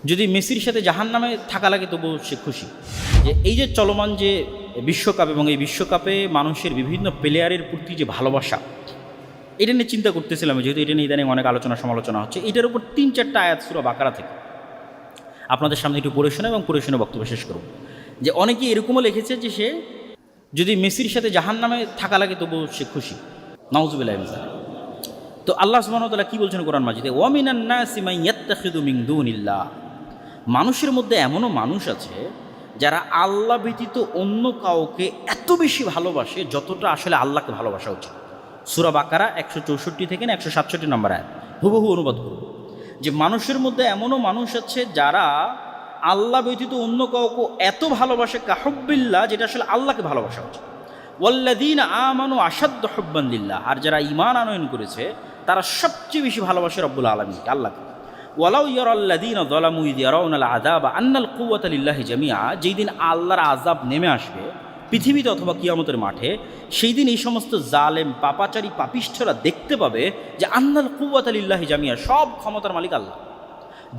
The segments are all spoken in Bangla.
যদি মেসির সাথে জাহান্নামে থাকা লাগে তবুও সে খুশি। যে এই যে চলমান যে বিশ্বকাপ এবং এই বিশ্বকাপে মানুষের বিভিন্ন প্লেয়ারের প্রতি যে ভালোবাসা, এটা নিয়ে চিন্তা করতেছিলাম, যেহেতু এটা নিয়ে ইদানিং অনেক আলোচনা সমালোচনা হচ্ছে। এটার উপর 3-4টা আয়াত সূরা বাকারা থেকে আপনাদের সামনে একটু পড়ে শোনা এবং পড়ে শুনে বক্তব্য শেষ করব। যে অনেকেই এরকমও লিখেছে যে সে যদি মেসির সাথে জাহান্নামে থাকা লাগে তবুও সে খুশি। নাউযুবিল্লাহি মিন যালিক। তো আল্লাহ সুবহানাহু ওয়া তাআলা কি বলছেন কোরআন মাজিদে? ওয়া মিনান নাসি মান ইয়াত্তাখিযু মিন দুনিল্লাহ। মানুষের মধ্যে এমনও মানুষ আছে যারা আল্লাহ ব্যতীত অন্য কাউকে এত বেশি ভালোবাসে যতটা আসলে আল্লাহকে ভালোবাসা উচিত। সূরা বাকারা 164 থেকে 167 নম্বর আয়াত হুবহু অনুবাদ করব। যে মানুষের মধ্যে এমনও মানুষ আছে যারা আল্লাহ ব্যতীত অন্য কাউকে এত ভালোবাসে কাহুব্বিল্লাহ, যেটা আসলে আল্লাহকে ভালোবাসা উচিত। ওয়াল্লাযীনা আমানু আশাদ্দু হুব্বান লিল্লাহ, আর যারা ঈমান আনয়ন করেছে তারা সবচেয়ে বেশি ভালোবাসে রব্বুল আলামিনকে, আল্লাহকে। ওয়ালাউ ইয়ারাল্লাযীনা যালামু ইয ইয়ারাউনাল আযাবা আন্নাল কুওয়াতা লিল্লাহি জামিআ, যেই দিন আল্লাহর আযাব নেমে আসবে পৃথিবীতে অথবা কিয়ামতের মাঠে, সেই দিন এই সমস্ত জালেম পাপাচারী পাপিষ্ঠরা দেখতে পাবে যে আন্নাল কুওয়াতা লিল্লাহি জামিআ, সব ক্ষমতার মালিক আল্লাহ।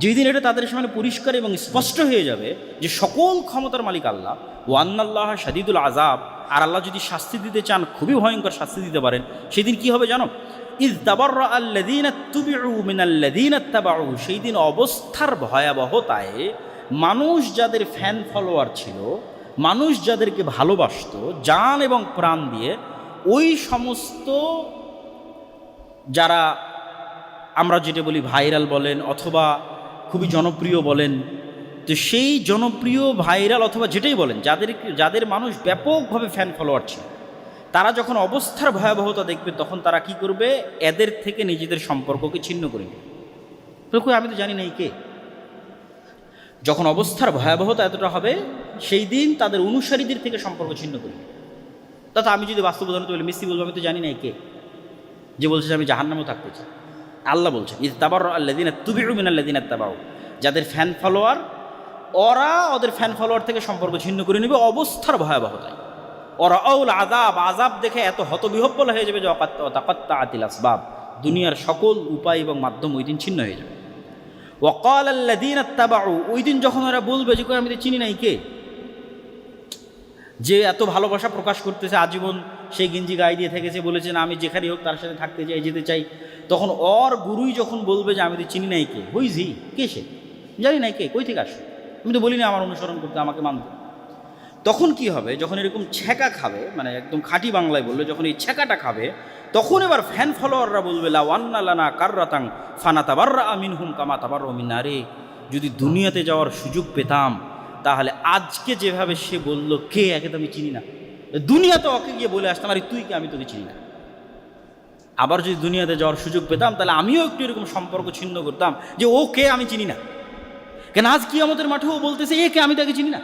যেই দিন এটা তাদের সামনে পরিষ্কার এবং স্পষ্ট হয়ে যাবে যে সকল ক্ষমতার মালিক আল্লাহ। ওয়া আন্নাল্লাহা শাদীদুল আযাব, আর আল্লাহ যদি শাস্তি দিতে চান খুবই ভয়ঙ্কর শাস্তি দিতে পারেন। সেদিন কি হবে জানো? ইয তাবাররা আল্লাযীনা তুবিউ মিনাল্লাযীনা ইত্তাবাউ, সেই দিন অবস্থার ভয়াবহতায় মানুষ যাদের ফ্যান ফলোয়ার ছিল, মানুষ যাদেরকে ভালোবাসত জান এবং প্রাণ দিয়ে, ওই সমস্ত যারা আমরা যেটা বলি ভাইরাল বলেন অথবা খুবই জনপ্রিয় বলেন, তো সেই জনপ্রিয় ভাইরাল অথবা যেটাই বলেন, যাদের মানুষ ব্যাপকভাবে ফ্যান ফলোয়ার ছিল, তারা যখন অবস্থার ভয়াবহতা দেখবে তখন তারা কি করবে? এদের থেকে নিজেদের সম্পর্ককে ছিন্ন করে নেবে। তো আমি তো জানি না এই কে। যখন অবস্থার ভয়াবহতা এতটা হবে, সেই দিন তাদের অনুসারীদের থেকে সম্পর্ক ছিন্ন করবে। তা আমি যদি বাস্তব উদাহরণ বলি, মেসি বলবো আমি তো জানি না এই কে, যে বলছে যে আমি জাহান্নামেও থাকতে চাই। আল্লাহ বলছেন ইয তাবাররা আল্লাযীনা তুবিউ মিনাল্লাযীনা ইত্তাবাউ, যাদের ফ্যান ফলোয়ার, ওরা ওদের ফ্যান ফলোয়ার থেকে সম্পর্ক ছিন্ন করে নেবে অবস্থার ভয়াবহতায়। ওরা আউল আযাব, আযাব দেখে এত হতবিহ্বল হয়ে যাবে যে তাকাত্তাআতিল আসবাব, দুনিয়ার সকল উপায় এবং মাধ্যম ওই দিন ছিন্ন হয়ে যাবে। ওয়া ক্বালা আল্লাযীনা ইত্তাবাউ, ওই দিন যখন ওরা বলবে যে কই আমি তো চিনি নাই কে, যে এত ভালোবাসা প্রকাশ করতেছে, আজীবন সেই গেঞ্জি গায়ে দিয়ে থেকেছে, বলেছে না আমি যেখানেই হোক তার সাথে থাকতে চাই, যেতে চাই, তখন ওর গুরুই যখন বলবে যে আমি তো চিনি নাই কে, হুইজি, কে সে, জানি নাই কে, কই থেকে আসে, আমি তো বলি না আমার অনুসরণ করতে, আমাকে মানতে। তখন কি হবে? যখন এরকম ছ্যাঁকা খাবে, মানে একদম খাঁটি বাংলায় বললে যখন এই ছ্যাঁকাটা খাবে, তখন এবার ফ্যান ফলোয়াররা বলবে লা ওয়ান্না লানা কাররাতাং ফানাতাবাররা মিনহুম কামা তাবাররা মিন্না, রে যদি দুনিয়াতে যাওয়ার সুযোগ পেতাম তাহলে আজকে যেভাবে সে বলল কে, একে তো আমি চিনি না, দুনিয়াতে ওকে গিয়ে বলে আসতাম আরে তুই কে, আমি তোকে চিনি না। আবার যদি দুনিয়াতে যাওয়ার সুযোগ পেতাম তাহলে আমিও একটু এরকম সম্পর্ক ছিন্ন করতাম যে ও কে আমি চিনি না। কেন আজ কিয়ামতের মাঠেও বলতেছে এ কে, আমি তাকে চিনি না।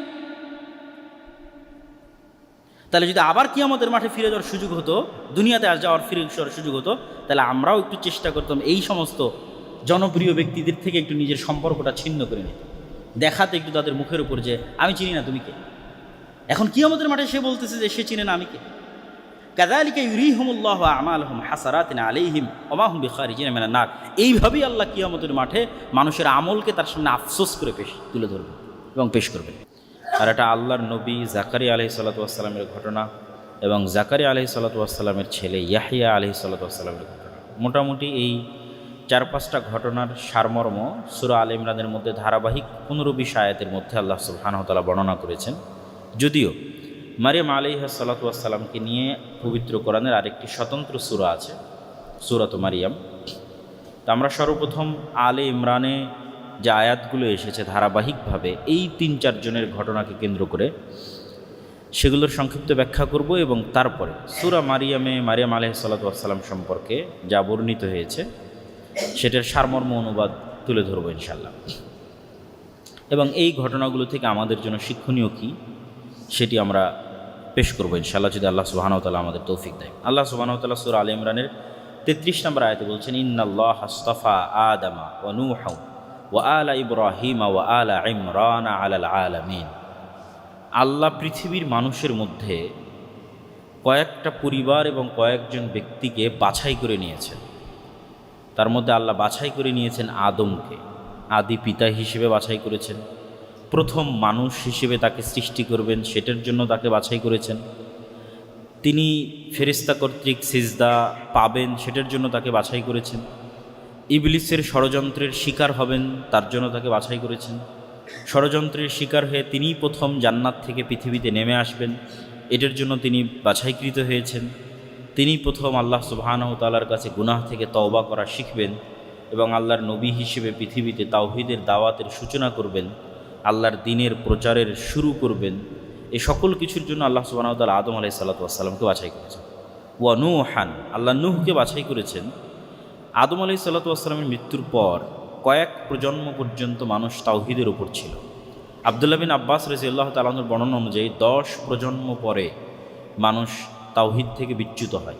তাহলে যদি আবার কিয়ামতের মাঠে ফিরে যাওয়ার সুযোগ হতো, দুনিয়াতে আর যাওয়ার ফিরে যাওয়ার সুযোগ হতো, তাহলে আমরাও একটু চেষ্টা করতাম এই সমস্ত জনপ্রিয় ব্যক্তিদের থেকে একটু নিজের সম্পর্কটা ছিন্ন করে নিতে, দেখাতে একটু তাদের মুখের উপর যে আমি চিনি না তুমি কে। এখন কিয়ামতের মাঠে সে বলতেছে যে সে চিনে না আমি কে। কাযালিকা ইউরিহিমুল্লাহু আমালহুম হাসারাতিন আলাইহিম ওয়া মা হুম বিখারিজিনা মিনান নার, এইভাবেই আল্লাহ কিয়ামতের মাঠে মানুষের আমলকে তার সামনে আফসোস করে তুলে ধরবে এবং পেশ করবে। আর এটা আল্লাহর নবী জাকারিয়া আলাইহিস সালাতু ওয়াস সালামের ঘটনা এবং জাকারিয়া আলাইহিস সালাতু ওয়াস সালামের ছেলে ইয়াহইয়া আলাইহিস সালাতু ওয়াস সালামের ঘটনা। মোটামুটি এই 4-5টা ঘটনার সারমর্ম সূরা আলে ইমরানের মধ্যে ধারাবাহিক 15-20 আয়াতের মধ্যে আল্লাহ সুবহানাহু ওয়া তাআলা বর্ণনা করেছেন। যদিও মারিয়াম আলাইহিস সালাতু ওয়াস সালামকে নিয়ে পবিত্র কোরআনের আরেকটি স্বতন্ত্র সূরা আছে, সূরাত মারিয়াম। তো আমরা সর্বপ্রথম আলে ইমরানে যে আয়াতগুলো এসেছে ধারাবাহিকভাবে এই 3-4 জনের ঘটনাকে কেন্দ্র করে সেগুলোর সংক্ষিপ্ত ব্যাখ্যা করব এবং তারপরে সূরা মারিয়ামে মারিয়াম আলাইহিস সালাতু ওয়াস সালাম সম্পর্কে যা বর্ণিত হয়েছে সেটার সারমর্ম অনুবাদ তুলে ধরব ইনশাআল্লাহ। এবং এই ঘটনাগুলো থেকে আমাদের জন্য শিক্ষণীয় কী সেটি আমরা পেশ করবো ইনশাআল্লাহ, যদি আল্লাহ সুবহানাহু ওয়া তাআলা আমাদের তৌফিক দেয়। আল্লাহ সুবহানাহু ওয়া তাআলা সূরা আলে ইমরানের 33 নম্বর আয়াতে বলছেন ইন্নাল্লাহা আসতাফা আদামা ওয়া নূহা ওয়া আলা ইব্রাহিমা ওয়া আলা ইমরানা আলাল আলামিন। আল্লাহ পৃথিবীর মানুষের মধ্যে কয়েকটা পরিবার এবং কয়েকজন ব্যক্তিকে বাছাই করে নিয়েছেন। তার মধ্যে আল্লাহ বাছাই করে নিয়েছেন আদমকে আদি পিতা হিসেবে বাছাই করেছেন, প্রথম মানুষ হিসেবে তাকে সৃষ্টি করবেন সেটার জন্য তাকে বাছাই করেছেন, তিনি ফেরেশতা কর্তৃক সিজদা পাবেন সেটার জন্য তাকে বাছাই করেছেন, ইবলিসের ষড়যন্ত্রের শিকার হবেন তার জন্য তাকে বাছাই করেছেন, ষড়যন্ত্রের শিকার হয়ে তিনিই প্রথম জান্নাত থেকে পৃথিবীতে নেমে আসবেন এটার জন্য তিনি বাছাইকৃত হয়েছেন, তিনি প্রথম আল্লাহ সুবহানাহু ওয়া তাআলার কাছে গুনাহ থেকে তওবা করা শিখবেন এবং আল্লাহর নবী হিসেবে পৃথিবীতে তাওহীদের দাওয়াতের সূচনা করবেন, আল্লাহর দ্বীনের প্রচারের শুরু করবেন। এই সকল কিছুর জন্য আল্লাহ সুবহানাহু ওয়া তাআলা আদম আলাইহিস সালাতু ওয়াস সালামকে বাছাই করেছেন। ওয়া নূহান, আল্লাহ নূহকে বাছাই করেছেন। আদম আলাইহিস সালাতু ওয়াস সালামের মৃত্যুর পর কয়েক প্রজন্ম পর্যন্ত মানুষ তাওহীদের উপর ছিল। আব্দুল্লাহ বিন আব্বাস রাদিয়াল্লাহু তাআলা আনহুর বর্ণনা অনুযায়ী 10 প্রজন্ম পরে মানুষ তাওহীদ থেকে বিচ্যুত হয়।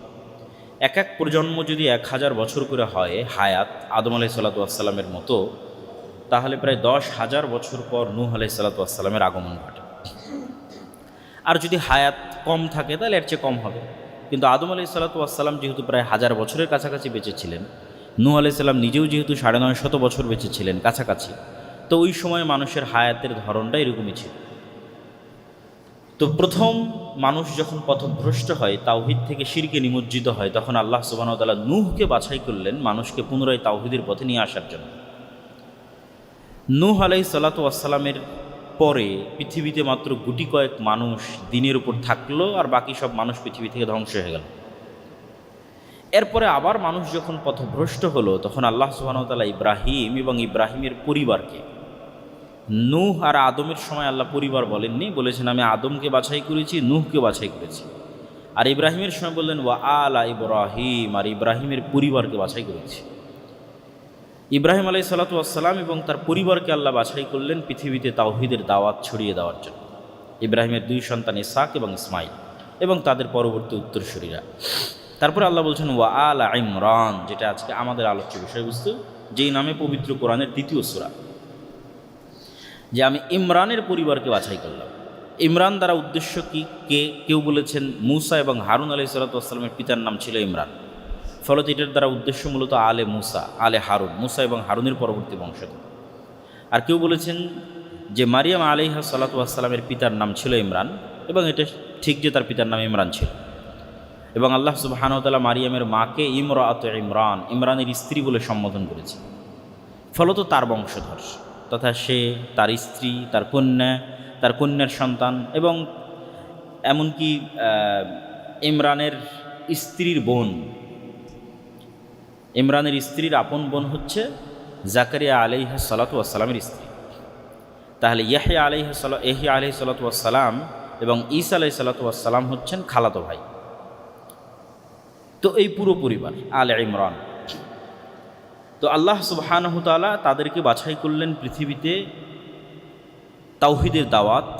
এক এক প্রজন্ম যদি 1000 বছর করে হয় হায়াত আদম আলাইহিস সালাতু ওয়াস সালামের মতো, তাহলে প্রায় 10,000 বছর পর নূহ আলাইহিস সালাতু ওয়াস সালামের আগমন ঘটে। আর যদি হায়াত কম থাকে তাহলে এর চেয়ে কম হবে। কিন্তু আদম আলাইহিস সালাতু ওয়াস সালাম যেহেতু প্রায় 1000 বছরের কাছাকাছি বেঁচে ছিলেন, নূহ আলাইহিস সালাম নিজেও যেহেতু 950 বছর বেঁচে ছিলেন কাছাকাছি, তো ওই সময় মানুষের হায়াতের ধরনটা এরকমই ছিল। তো প্রথম মানুষ যখন পথভ্রষ্ট হয়, তাওহীদ থেকে শিরকে নিমজ্জিত হয়, তখন আল্লাহ সুবহানাহু ওয়া তাআলা নূহকে বাছাই করলেন মানুষকে পুনরায় তাওহীদের পথে নিয়ে আসার জন্য। নূহ আলাইহিস সালাতু ওয়াস সালামের পরে পৃথিবীতে মাত্র গুটি কয়েক মানুষ দ্বীনের উপর থাকলো, আর বাকি সব মানুষ পৃথিবী থেকে ধ্বংস হয়ে গেল। এরপরে আবার মানুষ যখন পথভ্রষ্ট হলো, তখন আল্লাহ সুবহানাহু ওয়া তাআলা ইব্রাহিম এবং ইব্রাহিমের পরিবারকে, নূহ আর আদমের সময় আল্লাহ পরিবার বলেননি, বলেছেন আমি আদমকে বাছাই করেছি, নূহকে বাছাই করেছি। আর ইব্রাহিমের সময় বললেন ওয়া আলা ইব্রাহিম, আর ইব্রাহিমের পরিবারকে বাছাই করেছি। ইব্রাহিম আলাইহিস সালাতু ওয়াস সালাম এবং তার পরিবারকে আল্লাহ বাছাই করলেন পৃথিবীতে তাওহীদের দাওয়াত ছড়িয়ে দেওয়ার জন্য। ইব্রাহিমের 2 সন্তান ইসহাক এবং ইসমাইল এবং তাদের পরবর্তী উত্তরসূরিরা। তারপরে আল্লাহ বলছেন ওয়া আলা ইমরান, যেটা আজকে আমাদের আলোচ্য বিষয়বস্তু, যেই নামে পবিত্র কোরআনের 2য় সূরা, যে আমি ইমরানের পরিবারকে বাছাই করলাম। ইমরান দ্বারা উদ্দেশ্য কি? কেউ বলেছেন মূসা এবং হারুন আলাইহিস সালাতু ওয়াস সালামের পিতার নাম ছিল ইমরান, ফলত এটার দ্বারা উদ্দেশ্য মূলত আলে মূসা, আলে হারুন, মূসা এবং হারুনের পরবর্তী বংশধর। আর কেউ বলেছেন যে মারিয়াম আলাইহা সালাতু ওয়াস সালামের পিতার নাম ছিল ইমরান, এবং এটা ঠিক যে তার পিতার নাম ইমরান ছিল, এবং আল্লাহ সুবহানাহু ওয়া তাআলা মারিয়ামের মাকে ইমরাআতে ইমরান, ইমরানের স্ত্রী বলে সম্বোধন করেছে, ফলত তার বংশধর তথা সে, তার স্ত্রী, তার কন্যা, তার কন্যার সন্তান, এবং এমনকি ইমরানের স্ত্রীর বোন, ইমরানের স্ত্রীর আপন বোন হচ্ছে জাকারিয়া আলাইহিস সালাতু ওয়াস সালামের স্ত্রী। তাহলে ইয়াহইয়া আলাইহিস সালাতু ওয়াস সালাম এবং ঈসা আলাইহিস সালাতু ওয়াস সালাম হচ্ছেন খালাতো ভাই। তো এই পুরো পরিবার আলে ইমরান। তো আল্লাহ সুবহানাহু ওয়া তাআলা তাদেরকে বাছাই করলেন পৃথিবীতে তাওহীদের দাওয়াত,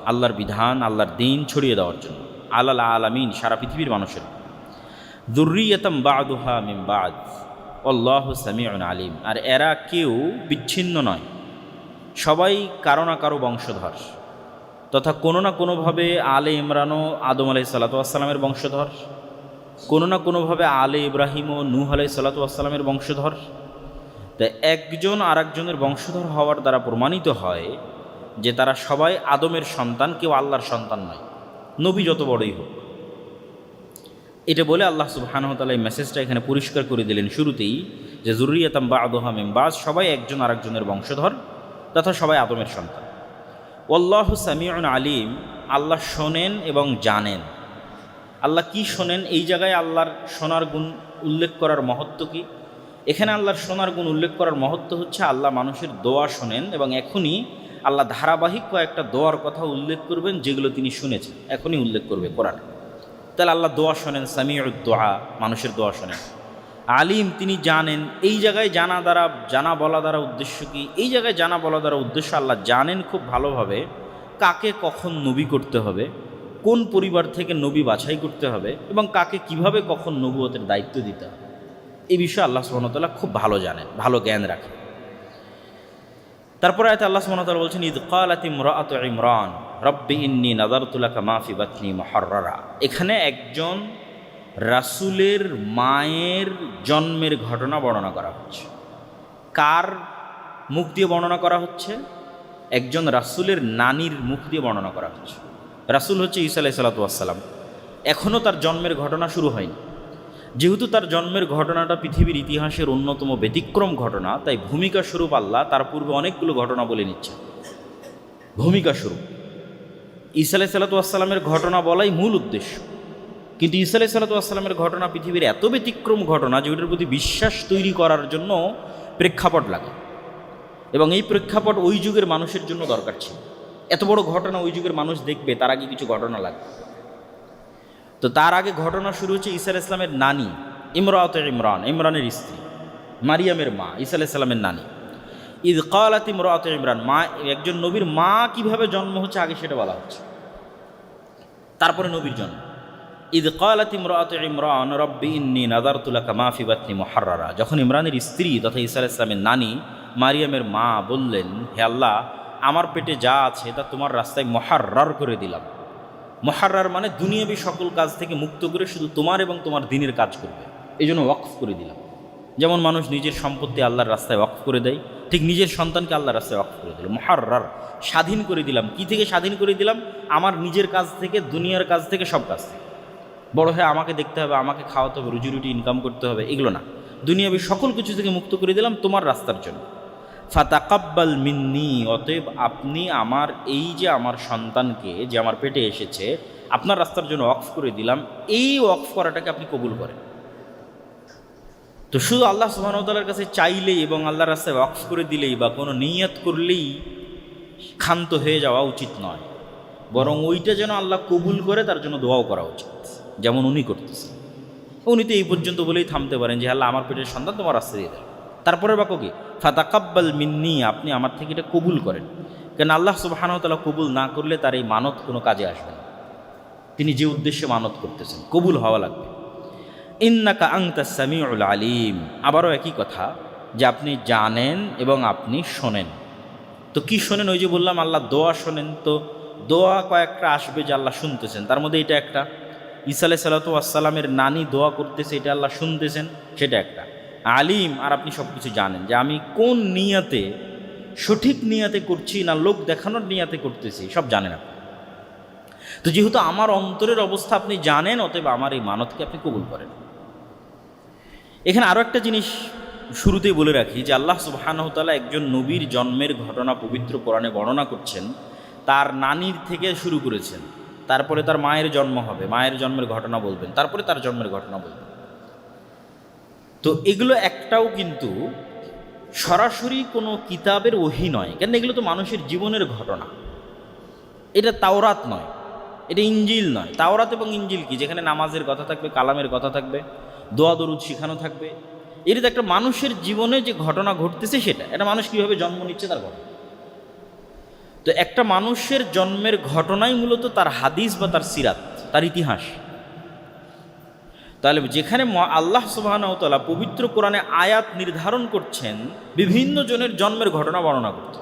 আল্লাহর বিধান, আল্লাহর দ্বীন ছড়িয়ে দেওয়ার জন্য, আলাল আলামিন, সারা পৃথিবীর মানুষের। যুররিয়াতাম বা'দুহা মিন বা'দ আল্লাহু সামিউন আলিম, আর এরা কেউ বিচ্ছিন্ন নয়, সবাই কারো না কারো বংশধর, তথা কোনো না কোনোভাবে আলে ইমরানও আদম আলাইহিস সালাতু ওয়াস সালামের বংশধর, কোনো না কোনোভাবে আলে ইব্রাহিম ও নূহ আলাইহিস সালাতু ওয়াস সালামের বংশধর। তাই একজন আরেকজনের বংশধর হওয়ার দ্বারা প্রমাণিত হয় যে তারা সবাই আদমের সন্তান, কেউ আল্লাহর সন্তান নয়, নবী যত বড়ই হোক। এটা বলে আল্লাহ সুবহানাহু ওয়া তাআলা এই মেসেজটা এখানে পরিষ্কার করে দিলেন শুরুতেই, যে যুররিয়াতাম বা'দুহা মিন বা'দ, সবাই একজন আরেকজনের বংশধর তথা সবাই আদমের সন্তান। আল্লাহু সামিউন আলিম, আল্লাহ শোনেন এবং জানেন। আল্লাহ কি শোনেন? এই জায়গায় আল্লাহর শোনার গুণ উল্লেখ করার মহত্ব কি? এখানে আল্লাহর শোনার গুণ উল্লেখ করার মহত্ব হচ্ছে আল্লাহ মানুষের দোয়া শোনেন, এবং এখনই আল্লাহ ধারাবাহিক কয়েকটা দোয়ার কথা উল্লেখ করবেন যেগুলো তিনি শুনেছেন, এখনই উল্লেখ করবে কোরআন। তাহলে আল্লাহ দোয়া শোনেন, সামিউদ দোয়া, মানুষের দোয়া শোনেন। আলিম, তিনি জানেন। এই জায়গায় জানা বলা দ্বারা উদ্দেশ্য কি? এই জায়গায় জানা বলা দ্বারা উদ্দেশ্য আল্লাহ জানেন খুব ভালোভাবে কাকে কখন নবী করতে হবে, কোন পরিবার থেকে নবী বাছাই করতে হবে, এবং কাকে কিভাবে কখন নবুয়তের দায়িত্ব দিতে হবে। এই বিষয়ে আল্লাহ সুবহানাহু ওয়া তাআলা খুব ভালো জানেন, ভালো জ্ঞান রাখেন। তারপরে আয়াতে আল্লাহ সুবহানাহু ওয়া তাআলা বলছেন ইয ক্বালাত ইমরাআতু ইমরান রব্বি ইন্নী নাযারতু লাকা মা ফি বাতনি মুহাররারা। এখানে একজন রাসূলের মায়ের জন্মের ঘটনা বর্ণনা করা হচ্ছে। কার মুখ দিয়ে বর্ণনা করা হচ্ছে, একজন রাসূলের নানির মুখ দিয়ে বর্ণনা করা হচ্ছে। রাসূল হচ্ছে ঈসা আলাইহিস সালাতু ওয়াস সালাম। এখনও তার জন্মের ঘটনা শুরু হয়নি। যেহেতু তার জন্মের ঘটনাটা পৃথিবীর ইতিহাসের অন্যতম ব্যতিক্রম ঘটনা, তাই ভূমিকা স্বরূপ আল্লাহ তার পূর্বে অনেকগুলো ঘটনা বলে নিচ্ছে। ভূমিকা স্বরূপ ঈসা আলাইহিস সালাতু ওয়াস সালামের ঘটনা বলাই মূল উদ্দেশ্য। কিন্তু ঈসা আলাইহিস সালাতু ওয়াস সালামের ঘটনা পৃথিবীর এত ব্যতিক্রম ঘটনা যে ওটার প্রতি বিশ্বাস তৈরি করার জন্য প্রেক্ষাপট লাগে, এবং এই প্রেক্ষাপট ওই যুগের মানুষের জন্য দরকার ছিল। এত বড় ঘটনা ওই যুগের মানুষ দেখবে, তার আগে কিছু ঘটনা লাগবে। তো তার আগে ঘটনা শুরু হচ্ছে ঈসা আলাইহিস সালামের নানি ইমরাতে ইমরান, ইমরানের স্ত্রী, মারিয়ামের মা, ঈসা আলাইহিস সালামের নানি। ইয ক্বালাত ইমরাতে ইমরান, মা, একজন নবীর মা কিভাবে জন্ম হচ্ছে আগে সেটা বলা হচ্ছে, তারপরে নবীর জন্ম। ইয ক্বালাত ইমরাতে ইমরান রব্বি ইন্নী নাযারতু লাকা মা ফি বাতনি মুহাররারা, যখন ইমরানের স্ত্রী তথা ঈসা আলাইহিস সালামের নানি মারিয়ামের মা বললেন, হে আল্লাহ, আমার পেটে যা আছে তা তোমার রাস্তায় মুহাররার করে দিলাম। মুহাররার মানে দুনিয়াবী সকল কাজ থেকে মুক্ত করে শুধু তোমার এবং তোমার দ্বীনের কাজ করবে, এই জন্য ওয়াকফ করে দিলাম। যেমন মানুষ নিজের সম্পত্তি আল্লাহর রাস্তায় ওয়াকফ করে দেয়, ঠিক নিজের সন্তানকে আল্লাহর রাস্তায় ওয়াকফ করে দিল। মুহাররার, স্বাধীন করে দিলাম। কি থেকে স্বাধীন করে দিলাম? আমার নিজের কাজ থেকে, দুনিয়ার কাজ থেকে, সব কাজ থেকে। বড় হয়ে আমাকে দেখতে হবে, আমাকে খাওয়াতে হবে, রুজি রুটি ইনকাম করতে হবে, এগুলো না। দুনিয়াবী সকল কিছু থেকে মুক্ত করে দিলাম তোমার রাস্তার জন্য। ফাতাকাব্বাল মিন্নি, অতএব আপনি আমার এই যে আমার সন্তানকে যে আমার পেটে এসেছে আপনার রাস্তার জন্য ওয়াকফ করে দিলাম, এই ওয়াকফ করাটাকে আপনি কবুল করেন। তো শুধু আল্লাহ সুবহানাহু ওয়া তাআলার কাছে চাইলেই এবং আল্লাহর রাস্তায় ওয়াকফ করে দিলেই বা কোনো নিয়ত করলেই ক্ষান্ত হয়ে যাওয়া উচিত নয়, বরং ওইটা যেন আল্লাহ কবুল করে তার জন্য দোয়াও করা উচিত, যেমন উনি করতেছেন। উনি তো এই পর্যন্ত বলেই থামতে পারেন যে আল্লাহ আমার পেটের সন্তান তোমার রাস্তা দিয়ে দেন। তারপরে বাক্য কি? ফাতাকাব্বাল মিন্নি, আপনি আমার থেকে এটা কবুল করেন। কেন আল্লাহ সুবহানাহু ওয়া তাআলা কবুল না করলে তার এই মানত কোনো কাজে আসবে না। তিনি যে উদ্দেশ্যে মানত করতেছেন কবুল হওয়া লাগবে। ইন্নাকা আনতাস সামিউল আলিম, আবারও একই কথা যে আপনি জানেন এবং আপনি শোনেন। তো কি শোনেন? ওই যে বললাম আল্লাহ দোয়া শোনেন, তো দোয়া কয়েকটা আসবে যে আল্লাহ শুনতেছেন, তার মধ্যে এটা একটা। ঈসা আলাইহিস সালাতু ওয়াস সালামের নানি দোয়া করতেছে, এটা আল্লাহ শুনতেছেন, সেটা একটা। আলিম, আর আপনি সব কিছু জানেন যে আমি কোন নিয়াতে, সঠিক নিয়াতে করছি না লোক দেখানোর নিয়াতে করতেছি, সব জানেন আপনি। তো যেহেতু আমার অন্তরের অবস্থা আপনি জানেন, অতএব আমার এই মানতকে আপনি কবুল করেন। এখানে আরও একটা জিনিস শুরুতেই বলে রাখি যে আল্লাহ সুবহানাহু ওয়া তাআলা একজন নবীর জন্মের ঘটনা পবিত্র কোরআনে বর্ণনা করছেন। তার নানির থেকে শুরু করেছেন, তারপরে তার মায়ের জন্ম হবে, মায়ের জন্মের ঘটনা বলবেন, তারপরে তার জন্মের ঘটনা বলবেন। তো এগুলো একটাও কিন্তু সরাসরি কোনো কিতাবের ওহী নয়, কেন এগুলো তো মানুষের জীবনের ঘটনা। এটা তাওরাত নয়, এটা ইঞ্জিল নয়। তাওরাত এবং ইঞ্জিল কি? যেখানে নামাজের কথা থাকবে, কালামের কথা থাকবে, দোয়া দরুদ শিখানো থাকবে। এটা তো একটা মানুষের জীবনে যে ঘটনা ঘটতেছে সেটা, একটা মানুষ কীভাবে জন্ম নিচ্ছে তার ঘটনা। তো একটা মানুষের জন্মের ঘটনাই মূলত তার হাদিস বা তার সিরাত, তার ইতিহাস। তাহলে যেখানে আল্লাহ সুবহানাহু ওয়া তাআলা পবিত্র কোরআনে আয়াত নির্ধারণ করছেন বিভিন্ন জনের জন্মের ঘটনা বর্ণনা করতে,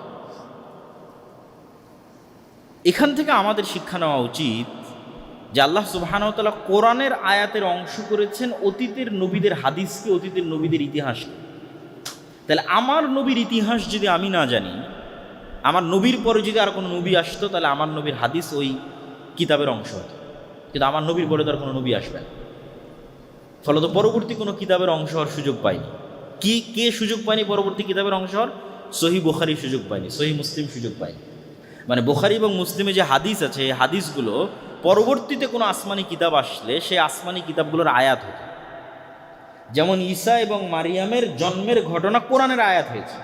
এখান থেকে আমাদের শিক্ষা নেওয়া উচিত যে আল্লাহ সুবহানাহু ওয়া তাআলা কোরআনের আয়াতের অংশ করেছেন অতীতের নবীদের হাদিসকে, অতীতের নবীদের ইতিহাসকে। তাহলে আমার নবীর ইতিহাস যদি আমি না জানি, আমার নবীর পরে যদি আর কোনো নবী আসতো, তাহলে আমার নবীর হাদিস ওই কিতাবের অংশ হতো। কিন্তু আমার নবীর পরে তো আর কোনো নবী আসবে না, ফলত পরবর্তী কোনো কিতাবের অংশ হওয়ার সুযোগ পায়নি। কে সুযোগ পায়নি পরবর্তী কিতাবের অংশ হওয়ার? সহিহ বুখারী সুযোগ পায়নি, সহিহ মুসলিম সুযোগ পায়নি। মানে বুখারী এবং মুসলিমে যে হাদিস আছে, এই হাদিসগুলো পরবর্তীতে কোনো আসমানি কিতাব আসলে সেই আসমানি কিতাবগুলোর আয়াত হতো। যেমন ঈসা এবং মারিয়ামের জন্মের ঘটনা কোরআনের আয়াত হয়েছে।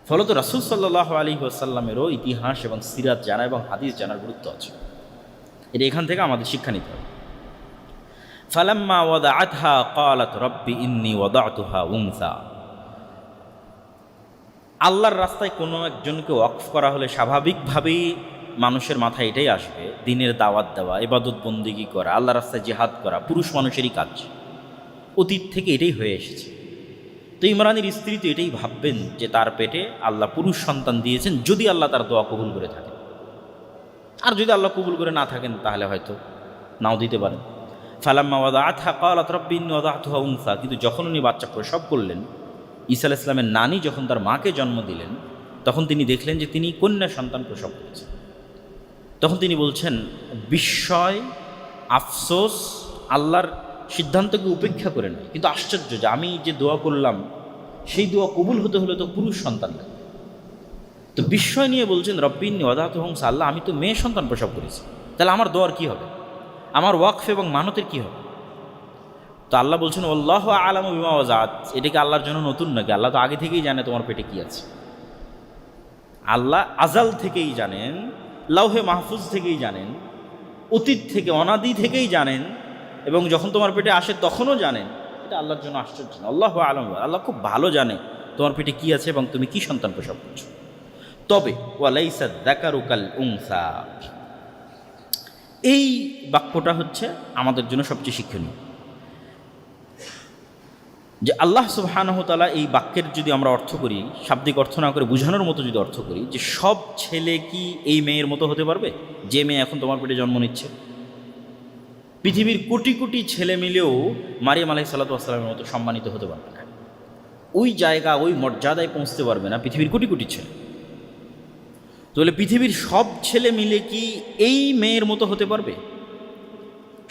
ফলত রাসূল সাল্লাল্লাহু আলাইহি ওয়াসাল্লামেরও ইতিহাস এবং সিরাত জানা এবং হাদিস জানার গুরুত্ব আছে। এটা এখান থেকে আমাদের শিক্ষা নিতে হবে। ফালাম্মা ওয়াদাআতহা ক্বালাত রব্বি ইন্নী ওয়াদাতুহা উনসা। আল্লাহর রাস্তায় কোনো একজনকে ওয়াকফ করা হলে স্বাভাবিকভাবেই মানুষের মাথায় এটাই আসবে, দ্বীনের দাওয়াত দেওয়া, ইবাদত বন্দেগী করা, আল্লাহর রাস্তায় জিহাদ করা পুরুষ মানুষেরই কাজ। অতীত থেকে এটাই হয়ে এসেছে। তো ইমরানের স্ত্রী তো এটাই ভাববেন যে তার পেটে আল্লাহ পুরুষ সন্তান দিয়েছেন, যদি আল্লাহ তার দোয়া কবুল করে থাকেন। আর যদি আল্লাহ কবুল করে না থাকেন তাহলে হয়তো নাও দিতে পারেন। ফালাম্মা ওয়াদাআতহা ক্বালাত রব্বি ইন্নী ওয়াদাতুহা উনসা, কিন্তু যখন উনি বাচ্চা প্রসব করলেন ঈসা আলাইহিস সালামের নানি যখন তার মাকে জন্ম দিলেন, তখন তিনি দেখলেন যে তিনি কন্যা সন্তান প্রসব করেছেন। তখন তিনি বলছেন, বিস্ময়, আফসোস, আল্লাহর সিদ্ধান্তকে উপেক্ষা করে নয়, কিন্তু আশ্চর্য যে আমি যে দোয়া করলাম সেই দোয়া কবুল হতে হলে তো পুরুষ সন্তান লাগবে। তো বিস্ময় নিয়ে বলছেন, রব্বিন্নি ওয়াদাতু উনসা, আল্লাহ আমি তো মেয়ে সন্তান প্রসব করেছি, তাহলে আমার দোয়ার কি হবে, আমার ওয়াকফ এবং মানতের কি হবে? তো আল্লাহ বলছেন, আল্লাহু আ'লামু বিমা ওয়াজাত, এটা কি আল্লাহর জন্য নতুন নাকি? আল্লাহ তো আগে থেকেই জানে তোমার পেটে কি আছে। আল্লাহ আজাল থেকেই জানেন, লাউহে মাহফুজ থেকেই জানেন, অতীত থেকে অনাদি থেকেই জানেন, এবং যখন তোমার পেটে আসে তখনও জানেন। এটা আল্লাহর জন্য আশ্চর্য না। আল্লাহু আ'লামু, আল্লাহ খুব ভালো জানে তোমার পেটে কি আছে এবং তুমি কি সন্তান প্রসব করছো। তবে ওয়ালাইসা যাকারু কাল উনসা, এই বাক্যটা হচ্ছে আমাদের জন্য সবচেয়ে শিক্ষণীয়, যে আল্লাহ সুবহানাহু ওয়া তাআলা এই বাক্যের যদি আমরা অর্থ করি, শাব্দিক অর্থ না করে বোঝানোর মতো যদি অর্থ করি, যে সব ছেলে কি এই মেয়ের মতো হতে পারবে যে মেয়ে এখন তোমার পেটে জন্ম নিচ্ছে? পৃথিবীর কোটি কোটি ছেলে মিলেও মারিয়াম আলাইহিস সালাতু ওয়াস সালামের মতো সম্মানিত হতে পারবে না, ওই জায়গা ওই মর্যাদায় পৌঁছতে পারবে না পৃথিবীর কোটি কোটি ছেলে। তাহলে পৃথিবীর সব ছেলে মিলে কি এই মেয়ের মতো হতে পারবে?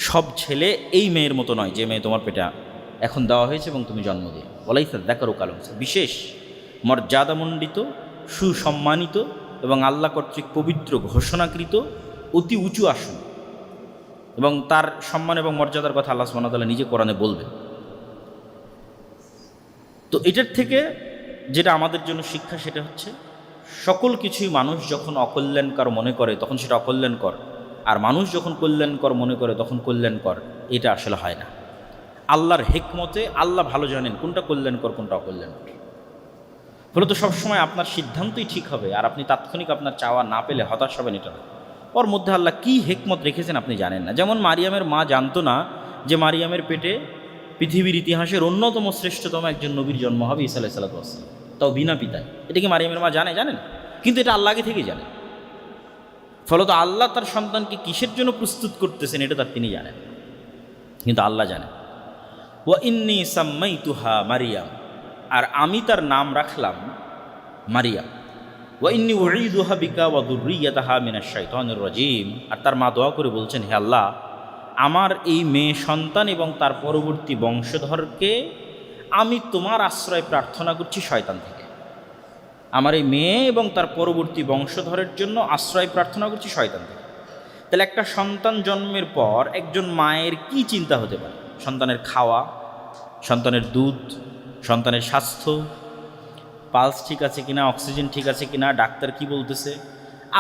সব ছেলে এই মেয়ের মতো নয় যে মেয়ে তোমার পেটে এখন দেওয়া হয়েছে এবং তুমি জন্ম দিয়ে। ওয়ালাইসা যাকারু কাল উনসা, বিশেষ মর্যাদামণ্ডিত, সুসম্মানিত এবং আল্লাহ কর্তৃক পবিত্র ঘোষণাকৃত অতি উঁচু আসন, এবং তার সম্মান এবং মর্যাদার কথা আল্লাহ সুবহানাহু ওয়া তাআলা নিজে কোরআনে বলবেন। তো এটার থেকে যেটা আমাদের জন্য শিক্ষা, সেটা হচ্ছে সকল কিছুই মানুষ যখন অকল্যাণকর মনে করে তখন সেটা অকল্যাণকর, আর মানুষ যখন কল্যাণকর মনে করে তখন কল্যাণকর। এটা আসলে হয় না। আল্লাহর হিকমতে আল্লাহ ভালো জানেন কোনটা কল্যাণকর কোনটা অকল্যাণকর। ফলে তো সবসময় আপনার সিদ্ধান্তই ঠিক হবে, আর আপনি তাৎক্ষণিক আপনার চাওয়া না পেলে হতাশ হবেন, এটা না। ওর মধ্যে আল্লাহ কী হিকমত রেখেছেন আপনি জানেন না। যেমন মারিয়ামের মা জানতো না যে মারিয়ামের পেটে পৃথিবীর ইতিহাসের অন্যতম শ্রেষ্ঠতম একজন নবীর জন্ম হবে, ঈসা আলাইহিস সালাতু ওয়াস সালাম, তাও বিনা পিতায়। এটা কি মারিয়ামের মা জানে? জানেন, কিন্তু এটা আল্লাহ আগে থেকে জানে। ফলত আল্লাহ তার সন্তানকে কিসের জন্য প্রস্তুত করতেছেন এটা তার তিনি জানেন, কিন্তু আল্লাহ জানেন। ওয়া ইন্নী সাম্মাইতুহা মারিয়াম, আর আমি তার নাম রাখলাম মারিয়াম। ওয়া ইন্নী উঈদুহা বিকা ওয়া যুররিয়াতাহা মিনাশ শাইতানির রাজীম, আর তার মা দোয়া করে বলছেন, হে আল্লাহ, আমার এই মেয়ে সন্তান এবং তার পরবর্তী বংশধরকে আমি তোমার আশ্রয় প্রার্থনা করছি শয়তান থেকে। আমার এই মেয়ে এবং তার পরবর্তী বংশধরের জন্য আশ্রয় প্রার্থনা করছি শয়তান থেকে। তাহলে একটা সন্তান জন্মের পর একজন মায়ের কি চিন্তা হতে পারে? সন্তানের খাওয়া, সন্তানের দুধ, সন্তানের স্বাস্থ্য, পালস ঠিক আছে কিনা, অক্সিজেন ঠিক আছে কিনা, ডাক্তার কি বলতেছে।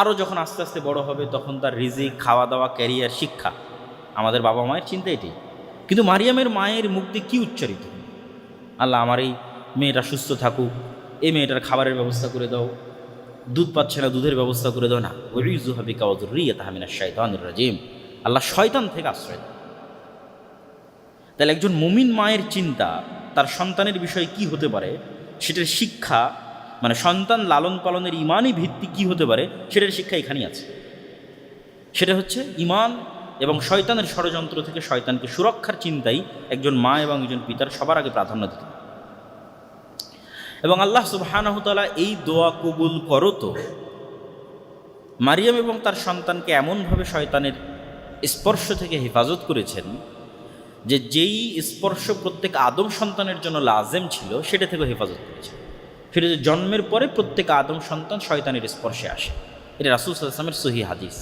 আরও যখন আস্তে আস্তে বড় হবে তখন তার রিজিক, খাওয়া দাওয়া, ক্যারিয়ার, শিক্ষা। আমাদের বাবা মায়ের চিন্তা এটি। কিন্তু মারিয়ামের মায়ের মুখ দিয়ে কী উচ্চারিত? আল্লাহ, আমার এই মেয়েটা সুস্থ থাকুক, এই মেয়েটার খাবারের ব্যবস্থা করে দাও, দুধ পাচ্ছে না দুধের ব্যবস্থা করে দাও। না, উঈযুহা বিকা ওয়া যুররিয়াতাহা মিনাশ শাইতানির রাজীম, আল্লাহ শয়তান থেকে আশ্রয় দেয়। তাহলে একজন মুমিন মায়ের চিন্তা তার সন্তানের বিষয়ে কি হতে পারে, সেটার শিক্ষা, মানে সন্তান লালন পালনের ইমানই ভিত্তি কি হতে পারে, সেটার শিক্ষা এখানেই আছে। সেটা হচ্ছে ইমান এবং শয়তানের ষড়যন্ত্র থেকে শয়তানকে সুরক্ষার চিন্তাই একজন মা এবং একজন পিতার সবার আগে প্রাধান্য দিতে। এবং আল্লাহ সুবহানাহু ওয়া তাআলা এই দোয়া কবুল করো তো মারিয়াম এবং তার সন্তানকে এমনভাবে শয়তানের স্পর্শ থেকে হেফাজত করেছেন যে যেই স্পর্শ প্রত্যেক আদম সন্তানের জন্য লাজেম ছিল সেটা থেকে হেফাজত করেছেন। সেটা যে জন্মের পরে প্রত্যেক আদম সন্তান শয়তানের স্পর্শে আসে, এটা রাসূল সাল্লাল্লাহু আলাইহি ওয়াসাল্লামের সহিহ হাদিস।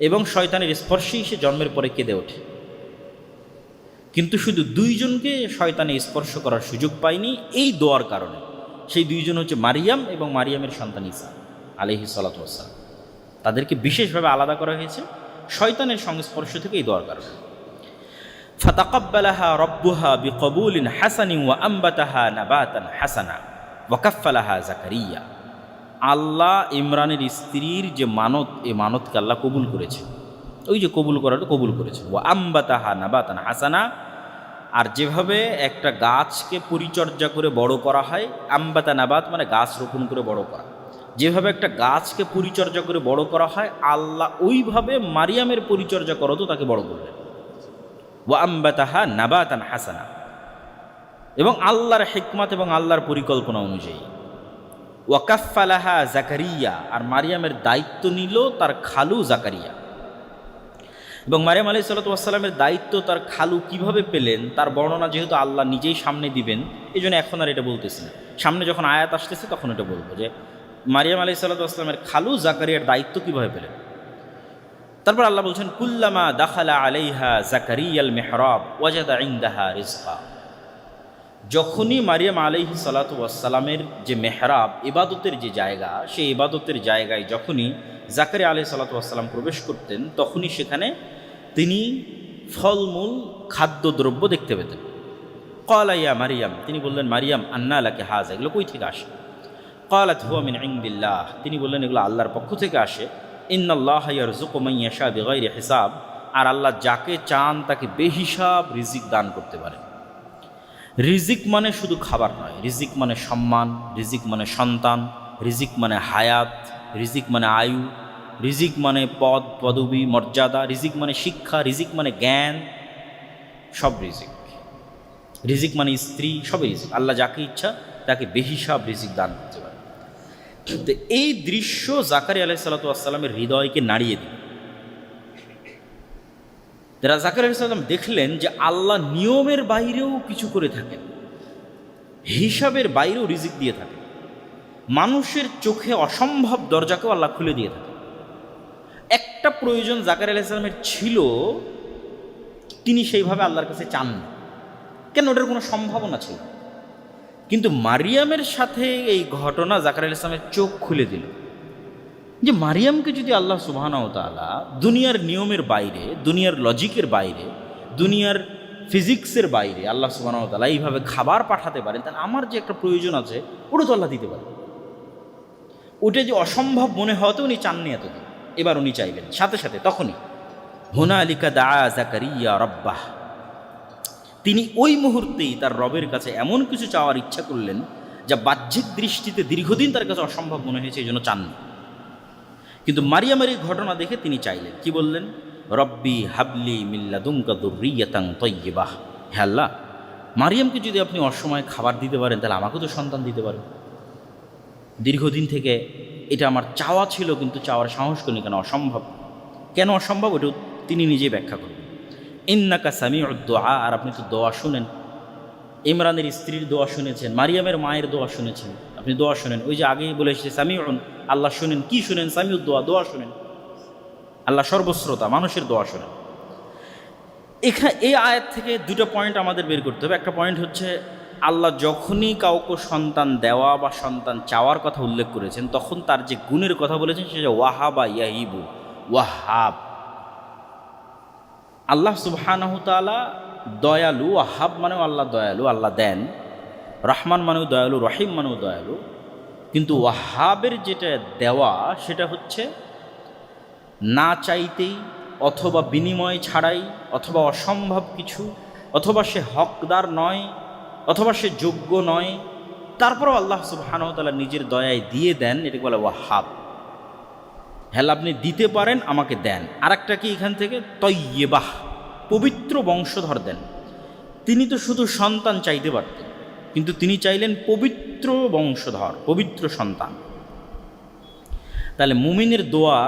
এবং শয়তানের স্পর্শেই সে জন্মের পরে কেঁদে ওঠে। কিন্তু শুধু দুইজনকে শয়তানে স্পর্শ করার সুযোগ পায়নি এই দোয়ার কারণে। সেই দুইজন হচ্ছে মারিয়াম এবং মারিয়ামের সন্তান ঈসা আলাইহিস সালাতু ওয়াস সালাম। তাদেরকে বিশেষভাবে আলাদা করা হয়েছে শয়তানের সংস্পর্শ থেকে এই দোয়ার কারণে। ফাতাকাব্বালাহা রাব্বুহা বিকবুলিন হাসানিন ওয়া আম্বাতাহা নাবাতান হাসানা ওয়া কাফফালাহা জাকারিয়া। আল্লাহ ইমরানের স্ত্রীর যে মানত, এই মানতকে আল্লাহ কবুল করেছে। ওই যে কবুল করাটা কবুল করেছে। ওয়া আম্বাতাহা নাবাতান হাসানা, আর যেভাবে একটা গাছকে পরিচর্যা করে বড় করা হয়, আম্বাতা নাবাত মানে গাছ রোপণ করে বড় করা, যেভাবে একটা গাছকে পরিচর্যা করে বড় করা হয়, আল্লাহ ওইভাবে মারিয়ামের পরিচর্যা করো তো তাকে বড় করবে। ওয়া আম্বাতাহা নাবাতান হাসানা, এবং আল্লাহর হিকমত এবং আল্লাহর পরিকল্পনা অনুযায়ী। ওয়াকাফালাহা জাকারিয়া, আর মারিয়ামের দায়িত্ব নিল তার খালু জাকারিয়া। এবং মারিয়াম আলাইহিস সালাতু ওয়াস সালামের দায়িত্ব তার খালু কিভাবে পেলেন তার বর্ণনা যেহেতু আল্লাহ নিজেই সামনে দিবেন, এই জন্য এখন আর এটা বলতেছি না, সামনে যখন আয়াত আসতেছে তখন এটা বলবো যে মারিয়াম আলাইহিস সালাতু ওয়াস সালামের খালু জাকারিয়ার দায়িত্ব কিভাবে পেলেন। তারপর আল্লাহ বলছেন, কুল্লামা দাখালা আলাইহা জাকারিয়াল মিহরাব ওয়াজাদা ইনদাহা রিজকা। যখনই মারিয়াম আলাইহিস সালাতু ওয়াস সালামের যে মেহরাব, ইবাদতের যে জায়গা, সেই ইবাদতের জায়গায় যখনই জাকারিয়া আলাইহিস সালাতু ওয়াস সালাম প্রবেশ করতেন, তখনই সেখানে তিনি ফলমূল খাদ্যদ্রব্য দেখতে পেতেন। ক্বালা ইয়া মারিয়াম, তিনি বললেন, মারিয়াম আন্না লাকি হাযা, এগুলো কই থেকে আসে? ক্বালাত হুয়া মিন ইনদিল্লাহ, তিনি বললেন এগুলো আল্লাহর পক্ষ থেকে আসে। ইন্নাল্লাহা ইয়ারযুকু মান ইয়াশা বিগাইরি হিসাব, আর আল্লাহ যাকে চান তাকে বেহিসাব রিজিক দান করতে পারেন। রিজিক মানে শুধু খাবার নয়, রিজিক মানে সম্মান, রিজিক মানে সন্তান, রিজিক মানে হায়াত, রিজিক মানে আয়ু, রিজিক মানে পদ পদবী মর্যাদা, রিজিক মানে শিক্ষা, রিজিক মানে জ্ঞান, সব রিজিক। রিজিক মানে স্ত্রী, সবই রিজিক। আল্লাহ যাকে ইচ্ছা তাকে বেহিসাব রিজিক দান করতে পারে। তো এই দৃশ্য জাকারিয়া আলাইহিস সালাতু ওয়াস সালামের হৃদয়কে নাড়িয়ে দিল। যারা জাকারিয়া আলাইহিস সালাম দেখলেন যে আল্লাহ নিয়মের বাইরেও কিছু করে থাকেন, হিসাবের বাইরেও রিজিক দিয়ে থাকেন, মানুষের চোখে অসম্ভব দরজাকেও আল্লাহ খুলে দিয়ে থাকেন। একটা প্রয়োজন জাকারিয়া আলাইহিস সালামের ছিল, তিনি সেইভাবে আল্লাহর কাছে চান না, কেন? ওটার কোনো সম্ভাবনা ছিল। কিন্তু মারিয়ামের সাথে এই ঘটনা জাকারিয়া আলাইহিস সালামের চোখ খুলে দিল যে মারিয়ামকে যদি আল্লাহ সুবহানাহু ওয়া তাআলা দুনিয়ার নিয়মের বাইরে, দুনিয়ার লজিকের বাইরে, দুনিয়ার ফিজিক্সের বাইরে আল্লাহ সুবহানাহু ওয়া তাআলা এইভাবে খাবার পাঠাতে পারেন, তাহলে আমার যে একটা প্রয়োজন আছে ওটা তো আল্লাহ দিতে পারেন। ওটা যে অসম্ভব মনে হতো উনি চাননি এতদিন, এবার উনি চাইবেন সাথে সাথে। তখনই হুনালিকা দাআ জাকারিয়া রাব্বাহ, তিনি ওই মুহূর্তেই তার রবের কাছে এমন কিছু চাওয়ার ইচ্ছা করলেন যা বাহ্যিক দৃষ্টিতে দীর্ঘদিন তার কাছে অসম্ভব মনে হয়েছে, এই জন্য চাননি। কিন্তু মারিয়ামের এই ঘটনা দেখে তিনি চাইলেন, কি বললেন? রব্বি হাবলি মিন লাদুনকা যুররিয়াতান তাইয়্যিবাহ, হে আল্লাহ, মারিয়ামকে যদি আপনি অসময়ে খাবার দিতে পারেন তাহলে আমাকেও তো সন্তান দিতে পারেন। দীর্ঘদিন থেকে এটা আমার চাওয়া ছিল, কিন্তু চাওয়ার সাহস করিনি, কেন? অসম্ভব। কেন অসম্ভব? ওটা তিনি নিজেই ব্যাখ্যা করবেন। ইন্নাকা সামিউদ দুআ, আর আপনি তো দোয়া শুনেন। ইমরানের স্ত্রীর দোয়া শুনেছেন, মারিয়ামের মায়ের দোয়া শুনেছেন, আপনি দোয়া শুনেন। ওই যে আগেই বলে এসেছে সামিউন, আল্লাহ শুনেন। কি শুনেন? সামিউদ দোয়া, দোয়া শুনেন। আল্লাহ সর্বশ্রোতা, মানুষের দোয়া শুনেন। এখানে এই আয়াত থেকে দুটো পয়েন্ট আমাদের বের করতে হবে। একটা পয়েন্ট হচ্ছে, আল্লাহ যখনই কাউকে সন্তান দেওয়া বা সন্তান চাওয়ার কথা উল্লেখ করেছেন, তখন তার যে গুণের কথা বলেছেন সেটা ওয়াহাবা ইয়াহিবু, ওয়াহাব। আল্লাহ সুবহানাহু তাআলা দয়ালু, ওয়াহাব মানেও আল্লাহ দয়ালু, আল্লাহ দেন। রহমান মানেও দয়ালু, রহিম মানেও দয়ালু। কিন্তু ওয়াহাবের যেটা দেওয়া সেটা হচ্ছে না চাইতেই, অথবা বিনিময় ছাড়াই, অথবা অসম্ভব কিছু, অথবা সে হকদার নয়, অথবা সে যোগ্য নয়, তারপরও আল্লাহ সুবহানাহু ওয়া তাআলা নিজের দয়ায় দিয়ে দেন, এটাকে বলে ওয়াহাব। হ্যাঁ, আপনি দিতে পারেন, আমাকে দেন। আর একটা কি এখান থেকে? তয়্যিবাহ, পবিত্র বংশধর দেন। তিনি তো শুধু সন্তান চাইতে পারতেন, কিন্তু তিনি চাইলেন পবিত্র বংশধর, পবিত্র সন্তান। তাহলে মুমিনের দোয়া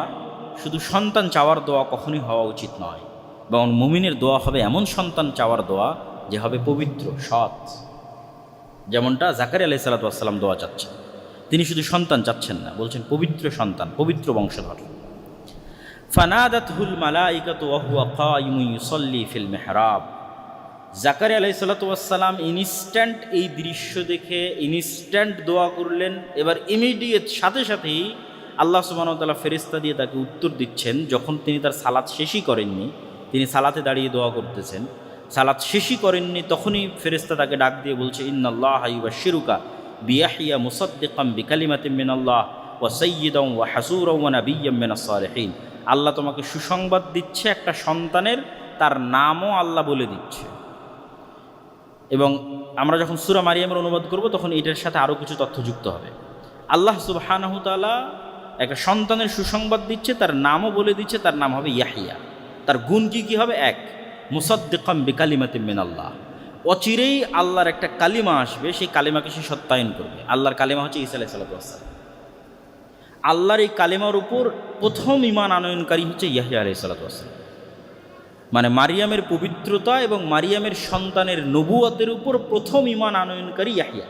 শুধু সন্তান চাওয়ার দোয়া কখনোই হওয়া উচিত নয়, বরং মুমিনের দোয়া হবে এমন সন্তান চাওয়ার দোয়া যে হবে পবিত্র, সৎ। যেমনটা জাকারিয়া আলাইহিস সালাতু ওয়াস সালাম দোয়া চাচ্ছেন, তিনি শুধু সন্তান চাচ্ছেন না, বলছেন পবিত্র সন্তান, পবিত্র বংশধর। ফানাদাতহুল মালাইকাতু ওয়া হুয়া কায়িমুন ইউসাল্লি ফিল মিহরাব। জাকারিয়া আলাইহিস সালাতু ওয়াস সালাম ইনস্ট্যান্ট এই দৃশ্য দেখে ইনস্ট্যান্ট দোয়া করলেন। এবার ইমিডিয়েট সাথে সাথেই আল্লাহ সুবহানাহু ওয়া তাআলা ফেরেশতা দিয়ে তাকে উত্তর দিচ্ছেন। যখন তিনি তার সালাত শেষই করেননি, তিনি সালাতে দাঁড়িয়ে দোয়া করতেছেন, সালাত শেষই করেননি, তখনই ফেরেশতা তাকে ডাক দিয়ে বলছে, ইন্নাল্লাহা ইউবাশশিরুকা বিয়াহইয়া মুসাদ্দিকাম বিকালিমাতিন মিনাল্লাহ ওয়া সাইয়্যিদান ওয়া হাসূরান ওয়া নাবিয়্যাম মিনাস সালিহিন। আল্লাহ তোমাকে সুসংবাদ দিচ্ছে একটা সন্তানের, তার নামও আল্লাহ বলে দিচ্ছে। এবং আমরা যখন সূরা মারিয়ামের অনুবাদ করব তখন এটার সাথে আরও কিছু তথ্য যুক্ত হবে। আল্লাহ সুবহানাহু তাআলা একটা সন্তানের সুসংবাদ দিচ্ছে, তার নামও বলে দিচ্ছে, তার নাম হবে ইয়াহইয়া। তার গুণ কি হবে? এক, মুসাদ্দিকাম বিকালিমাতিন মিনাল্লাহ, অচিরেই আল্লাহর একটা কালিমা আসবে, সেই কালিমাকে সে সত্যায়ন করবে। আল্লাহর কালিমা হচ্ছে ঈসা আলাইহিস সালাম। আল্লাহর এই কালিমার উপর প্রথম ঈমান আনয়নকারী হচ্ছে ইয়াহইয়া আলাইহিস সালাম। মানে মারিয়ামের পবিত্রতা এবং মারিয়ামের সন্তানের নবুয়তের উপর প্রথম ঈমান আনয়নকারী ইয়াহইয়া।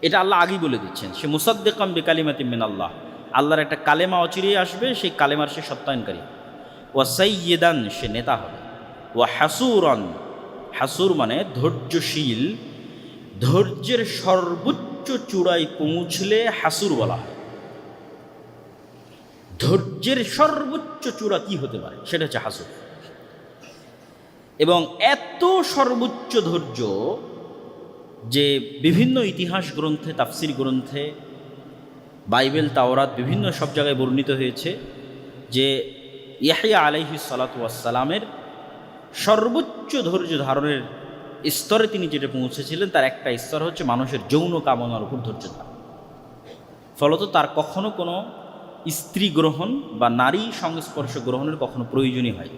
এটা আল্লাহ আগেই বলে দিচ্ছেন, সে মুসাদ্দিকাম বিকালিমাতিন মিনাল্লাহ, আল্লাহর একটা কালেমা অচিরেই আসবে, সেই কালেমার সে সত্যায়নকারী। ওয়া সাইয়্যিদান, সে নেতা হবে। ওয়া হাসুরান, হাসুর মানে ধৈর্যশীল, ধৈর্যের সর্বোচ্চ চূড়ায় পৌঁছলে হাসুর বলা হয়। ধৈর্যের সর্বোচ্চ চূড়া কি হতে পারে, সেটা হচ্ছে হাসুর। এবং এত সর্বোচ্চ ধৈর্য যে বিভিন্ন ইতিহাস গ্রন্থে, তাফসির গ্রন্থে, বাইবেল, তাওরাত, বিভিন্ন সব জায়গায় বর্ণিত হয়েছে যে ইয়াহইয়া আলাইহিস সালাতু ওয়াস সালামের সর্বোচ্চ ধৈর্য ধারণের স্তরে তিনি যেটা পৌঁছেছিলেন, তার একটা স্তর হচ্ছে মানুষের যৌন কামনার উপর ধৈর্য ধারণ। ফলত তার কখনো কোনো স্ত্রী গ্রহণ বা নারী সংস্পর্শ গ্রহণের কখনো প্রয়োজনই হয়।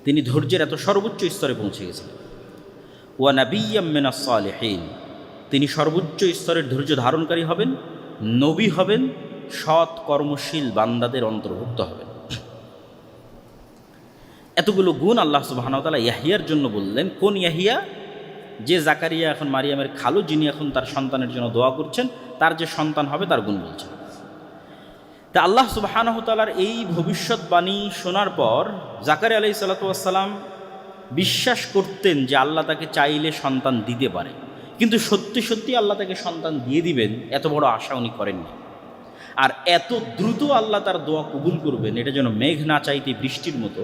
তিনি ধৈর্যের এত সর্বোচ্চ স্তরে পৌঁছে গেছিলেন। ওয়া নাবিয়্যাম মিনাস সালিহিন, তিনি সর্বোচ্চ স্তরের ধৈর্য ধারণকারী হবেন, নবী হবেন, সৎ কর্মশীল বান্দাদের অন্তর্ভুক্ত হবেন। এতগুলো গুণ আল্লাহ সুবহানাহু ওয়া তাআলা ইয়াহইয়ার জন্য বললেন। কোন ইয়াহইয়া? যে জাকারিয়া এখন মারিয়ামের খালু, যিনি এখন তার সন্তানের জন্য দোয়া করছেন, তার যে সন্তান হবে তার গুণ বলছেন। তা আল্লাহ সুবহানাহু ওয়া তাআলার এই ভবিষ্যৎবাণী শোনার পর জাকারিয়া আলাইহিস সালাতু ওয়াস সালাম বিশ্বাস করতেন যে আল্লাহ তাকে চাইলে সন্তান দিতে পারে, কিন্তু সত্যি সত্যি আল্লাহ তাকে সন্তান দিয়ে দিবেন এত বড় আশা উনি করেননি। আর এত দ্রুত আল্লাহ তার দোয়া কবুল করবেন, এটা যেন মেঘ না চাইতে বৃষ্টির মতো।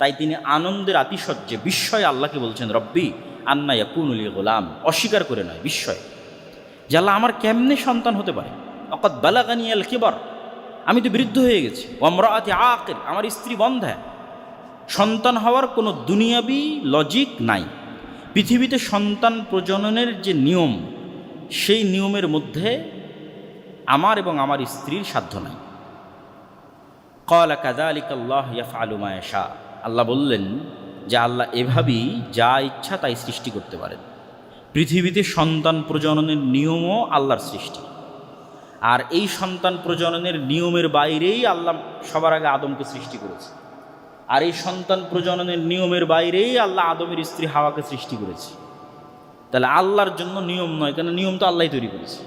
তাই তিনি আনন্দের আতিশয্যে বিস্ময়ে আল্লাহকে বলছেন, রব্বি আন্না ইয়াকুনু লি গোলাম, অস্বীকার করে নয়, বিস্ময় যে আল্লাহ আমার কেমনে সন্তান হতে পারে। অকাদ বালাগানিয়াল কিবার, আমি তো বৃদ্ধ হয়ে গেছি। ওয়ামরাআতি আকির, আমার স্ত্রী বন্ধা। সন্তান হওয়ার কোনো দুনিয়াবি লজিক নাই। পৃথিবীতে সন্তান প্রজননের যে নিয়ম, সেই নিয়মের মধ্যে আমার এবং আমার স্ত্রীর সাধ্য নাই। ক্বালা কাযালিকা আল্লাহু ইয়াফআলু মা ইয়াশা, আল্লাহ বললেন যে আল্লাহ এভাবেই যা ইচ্ছা তাই সৃষ্টি করতে পারেন। পৃথিবীতে সন্তান প্রজননের নিয়মও আল্লাহর সৃষ্টি। আর এই সন্তান প্রজননের নিয়মের বাইরেই আল্লাহ সবার আগে আদমকে সৃষ্টি করেছে। আর এই সন্তান প্রজননের নিয়মের বাইরেই আল্লাহ আদমের স্ত্রী হাওয়াকে সৃষ্টি করেছে। তাহলে আল্লাহর জন্য নিয়ম নয়, কেন নিয়ম তো আল্লাহই তৈরি করেছে।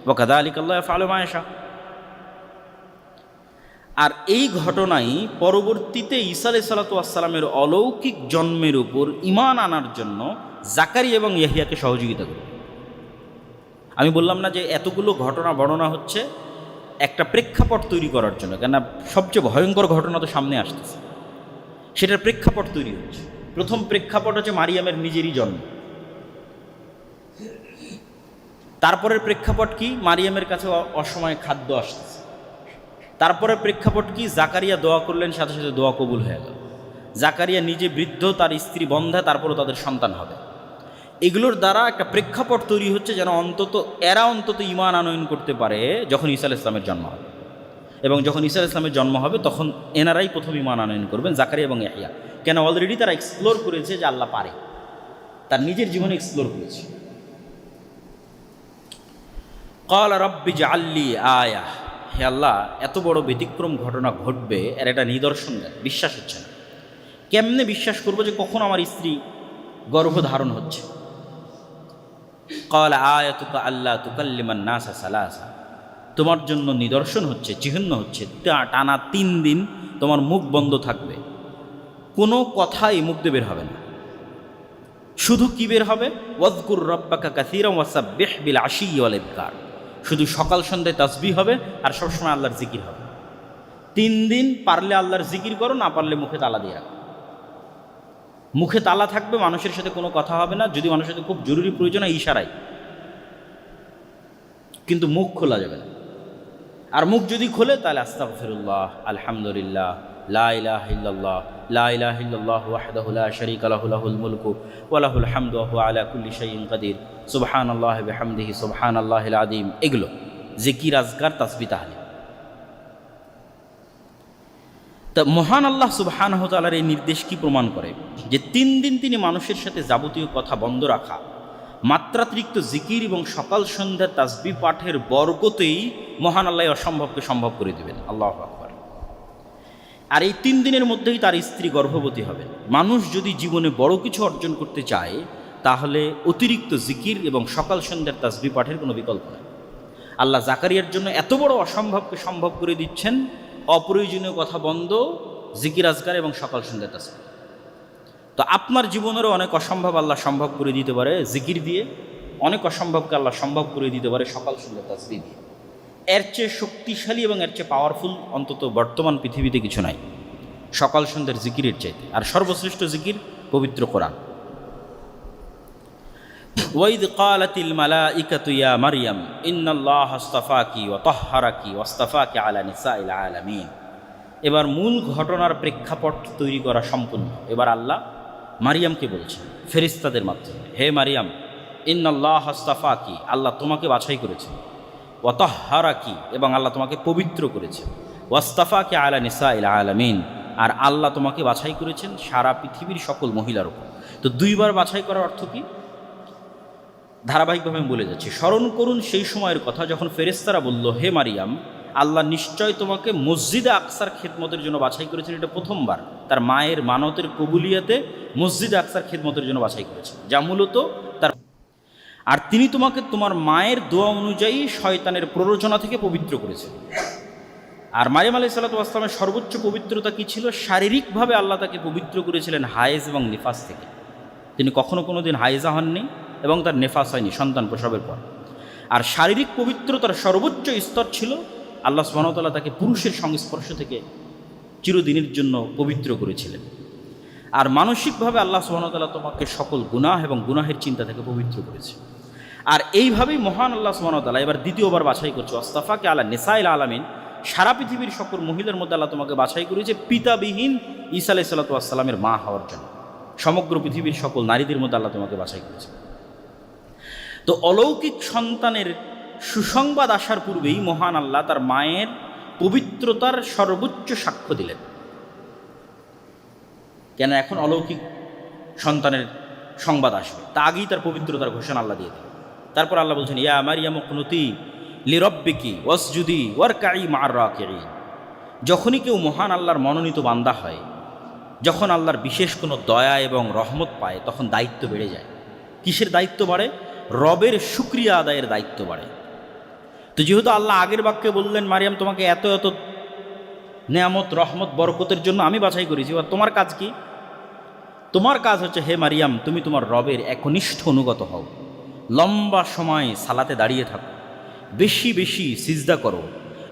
ওয়া কাযালিকা আল্লাহু ইয়াফআলু মা ইয়াশা। আর এই ঘটনাই পরবর্তীতে ঈসা আলাইহিস সালাতু ওয়াস সালামের অলৌকিক জন্মের উপর ঈমান আনার জন্য জাকারিয়া এবং ইয়াহইয়াকে সহযোগিতা করবে। আমি বললাম না যে এতগুলো ঘটনা বর্ণনা হচ্ছে একটা প্রেক্ষাপট তৈরি করার জন্য, কেননা সবচেয়ে ভয়ঙ্কর ঘটনা তো সামনে আসতেছে, সেটার প্রেক্ষাপট তৈরি হচ্ছে। প্রথম প্রেক্ষাপট হচ্ছে মারিয়ামের নিজেরই জন্ম। তারপরের প্রেক্ষাপট কি? মারিয়ামের কাছে অসময়ে খাদ্য আসতেছে। তারপরের প্রেক্ষাপট কি? জাকারিয়া দোয়া করলেন, সাথে সাথে দোয়া কবুল হয়ে গেল। জাকারিয়া নিজে বৃদ্ধ, তার স্ত্রী বন্ধা, তারপরও তাদের সন্তান হবে। এগুলোর দ্বারা একটা প্রেক্ষাপট তৈরি হচ্ছে যেন এরা অন্তত ঈমান আনয়ন করতে পারে যখন ঈসা আলাইহিস সালামের জন্ম হবে। এবং যখন ঈসা আলাইহিস সালামের জন্ম হবে তখন এনারাই প্রথম ঈমান আনয়ন করবেন, জাকারিয়া এবং ইয়াহইয়া। কেন? অলরেডি তারা এক্সপ্লোর করেছে যে আল্লাহ পারে, তার নিজের জীবনে এক্সপ্লোর করেছে। ক্বালা রাব্বি জাআললি আয়া, হে আল্লাহ এত বড় ব্যতিক্রম ঘটনা ঘটবে, এর একটা নিদর্শন দেন। বিশ্বাস হচ্ছে না। কেমনে বিশ্বাস করবো যে কখন আমার স্ত্রী গর্ভধারণ হচ্ছে? ক্বালা আয়াতুকা আল্লা তুকাল্লিমান নাসা সালাসা, তোমার জন্য নিদর্শন হচ্ছে, চিহ্ন হচ্ছে, টানা 3 দিন তোমার মুখ বন্ধ থাকবে, কোনো কথাই মুখ দিয়ে বের হবে না। শুধু কি বের হবে? ওয়াজকুর রাব্বাকা কাসীরান ওয়াসাব্বিহ বিল আশিয়্যি ওয়াল ইবকার, শুধু সকাল সন্ধ্যায় তাসবিহ হবে আর সবসময় আল্লাহর জিকির হবে। 3 দিন পারলে আল্লাহর জিকির করো, না পারলে মুখে তালা দিয়ে রাখো। মুখে তালা থাকবে, মানুষের সাথে কোনো কথা হবে না, যদি মানুষের সাথে খুব জরুরি প্রয়োজন হয় ইশারায়, কিন্তু মুখ খোলা যাবে না। আর মুখ যদি খোলে তাহলে আস্তাগফিরুল্লাহ, আলহামদুলিল্লাহ, লা ইলাহা ইল্লাল্লাহ, লা ইলাহা ইল্লাল্লাহু ওয়াহদাহু লা শারীকা লাহু, লাহুল মুলকু ওয়া লাহুল হামদু ওয়া হুয়া আলা কুল্লি শাইইন কাদির, সুবহানাল্লাহি ওয়া বিহামদিহি সুবহানাল্লাহিল আযীম। এগুলো জিকির, আজকার, তাসবিহ, তাহলিল। তা মহান আল্লাহ সুবহানাহু ওয়া তাআলার এই নির্দেশ কি প্রমাণ করে? যে 3 দিন তিনি মানুষের সাথে যাবতীয় কথা বন্ধ রাখা, মাত্রাতিরিক্ত জিকির এবং সকাল সন্ধ্যার তাসবিহ পাঠের বরকতেই মহান আল্লাহ অসম্ভবকে সম্ভব করে দেবেন। আল্লাহু আকবার। আর এই 3 দিনের মধ্যেই তার স্ত্রী গর্ভবতী হবেন। মানুষ যদি জীবনে বড় কিছু অর্জন করতে চায় তাহলে অতিরিক্ত জিকির এবং সকাল সন্ধ্যার তাসবিহ পাঠের কোনো বিকল্প নেই। আল্লাহ জাকারিয়ার জন্য এত বড় অসম্ভবকে সম্ভব করে দিচ্ছেন, অপ্রয়োজনীয় কথা বন্ধ, জিকির আজকার এবং সকাল সন্ধ্যার তাসবিহ। তো আপনার জীবনেরও অনেক অসম্ভব আল্লাহ সম্ভব করে দিতে পারে জিকির দিয়ে, অনেক অসম্ভবকে আল্লাহ সম্ভব করে দিতে পারে সকাল সন্ধ্যার তাসবিহ দিয়ে। এর চেয়ে শক্তিশালী এবং এর চেয়ে পাওয়ারফুল অন্তত বর্তমান পৃথিবীতে কিছু নাই সকাল সন্ধ্যার জিকিরের চাইতে। আর সর্বশ্রেষ্ঠ জিকির পবিত্র কোরআন। ওয়াইদ ক্বালাতিল মালাইকাতু ইয়া মারইয়াম ইন্নাল্লাহা আসতাফাকি ওয়া তাহহারাকি ওয়াসতাফাকি আলা নিসাইল আলামিন। এবার মূল ঘটনার প্রেক্ষাপট তৈরি করা সম্পূর্ণ। এবার আল্লাহ মারিয়ামকে বলছেন ফেরেশতাদের মাধ্যমে, হে মারিয়াম, ইন্নাল্লাহা আসতাফাকি, আল্লাহ তোমাকে বাছাই করেছেন, ওয়া তাহহারাকি, এবং আল্লাহ তোমাকে পবিত্র করেছেন, ওয়াসতাফাকি আলা নিসাইল আলামিন, আর আল্লাহ তোমাকে বাছাই করেছেন সারা পৃথিবীর সকল মহিলার উপর। তো 2 বার বাছাই করার অর্থ কি? ধারাবাহিকভাবে আমি বলে যাচ্ছি। স্মরণ করুন সেই সময়ের কথা যখন ফেরেশতারা বলল, হে মারিয়াম, আল্লাহ নিশ্চয় তোমাকে মসজিদে আকসার খেদমতের জন্য বাছাই করেছেন। এটা প্রথমবার তার মায়ের মানতের কবুলিয়াতে মসজিদে আকসার খেদমতের জন্য বাছাই করেছেন, যা মূলত তার। আর তিনি তোমাকে তোমার মায়ের দোয়া অনুযায়ী শয়তানের প্ররোচনা থেকে পবিত্র করেছেন। আর মারিয়াম আলাইহিস সালাতু ওয়াস সালামের সর্বোচ্চ পবিত্রতা কী ছিল? শারীরিকভাবে আল্লাহ তাকে পবিত্র করেছিলেন হায়েজ এবং নিফাস থেকে। তিনি কখনো কোনো দিন হায়েজা হননি এবং তার নেফাস হয়নি সন্তান প্রসবের পর। আর শারীরিক পবিত্রতার সর্বোচ্চ স্তর ছিল আল্লাহ সুবহানাহু ওয়া তাআলা তাকে পুরুষের সংস্পর্শ থেকে চিরদিনের জন্য পবিত্র করেছিলেন। আর মানসিকভাবে আল্লাহ সুবহানাহু ওয়া তাআলা তোমাকে সকল গুনাহ এবং গুনাহের চিন্তা থেকে পবিত্র করেছে। আর এইভাবেই মহান আল্লাহ সুবহানাহু ওয়া তাআলা এবার দ্বিতীয়বার বাছাই করছে, ওয়াসতাফাকে আলা নিসাইল আলামিন, সারা পৃথিবীর সকল মহিলার মধ্যে আল্লাহ তোমাকে বাছাই করেছে পিতাবিহীন ঈসা আলাইহিস সালাতু ওয়াস সালামের মা হওয়ার জন্য। সমগ্র পৃথিবীর সকল নারীদের মধ্যে আল্লাহ তোমাকে বাছাই করেছে। তো অলৌকিক সন্তানের সুসংবাদ আসার পূর্বেই মহান আল্লাহ তার মায়ের পবিত্রতার সর্বোচ্চ সাক্ষ্য দিলেন। কেন এখন অলৌকিক সন্তানের সংবাদ আসবে, তা আগেই তার পবিত্রতার ঘোষণা আল্লাহ দিয়ে দিলেন। তারপর আল্লাহ বলছেন, ইয়া মারিয়াম কুনুতি লিরাব্বিকি ওয়াসজুদি ওয়ারকাই মা'আর রাকিঈন। যখনই কেউ মহান আল্লাহর মনোনীত বান্দা হয়, যখন আল্লাহর বিশেষ কোনো দয়া এবং রহমত পায়, তখন দায়িত্ব বেড়ে যায়। কিসের দায়িত্ব বাড়ে? রবের শুকরিয়া আদায়ের দায়িত্ব বাড়ে। তো যেহেতু আল্লাহ আগের বাক্যে বললেন, মারিয়াম তোমাকে এত এত নেয়ামত রহমত বরকতের জন্য আমি বাছাই করেছি, এবার তোমার কাজ কি? তোমার কাজ হচ্ছে, হে মারিয়াম, তুমি তোমার রবের একনিষ্ঠ অনুগত হও, লম্বা সময় সালাতে দাঁড়িয়ে থাকো, বেশি বেশি সিজদা করো,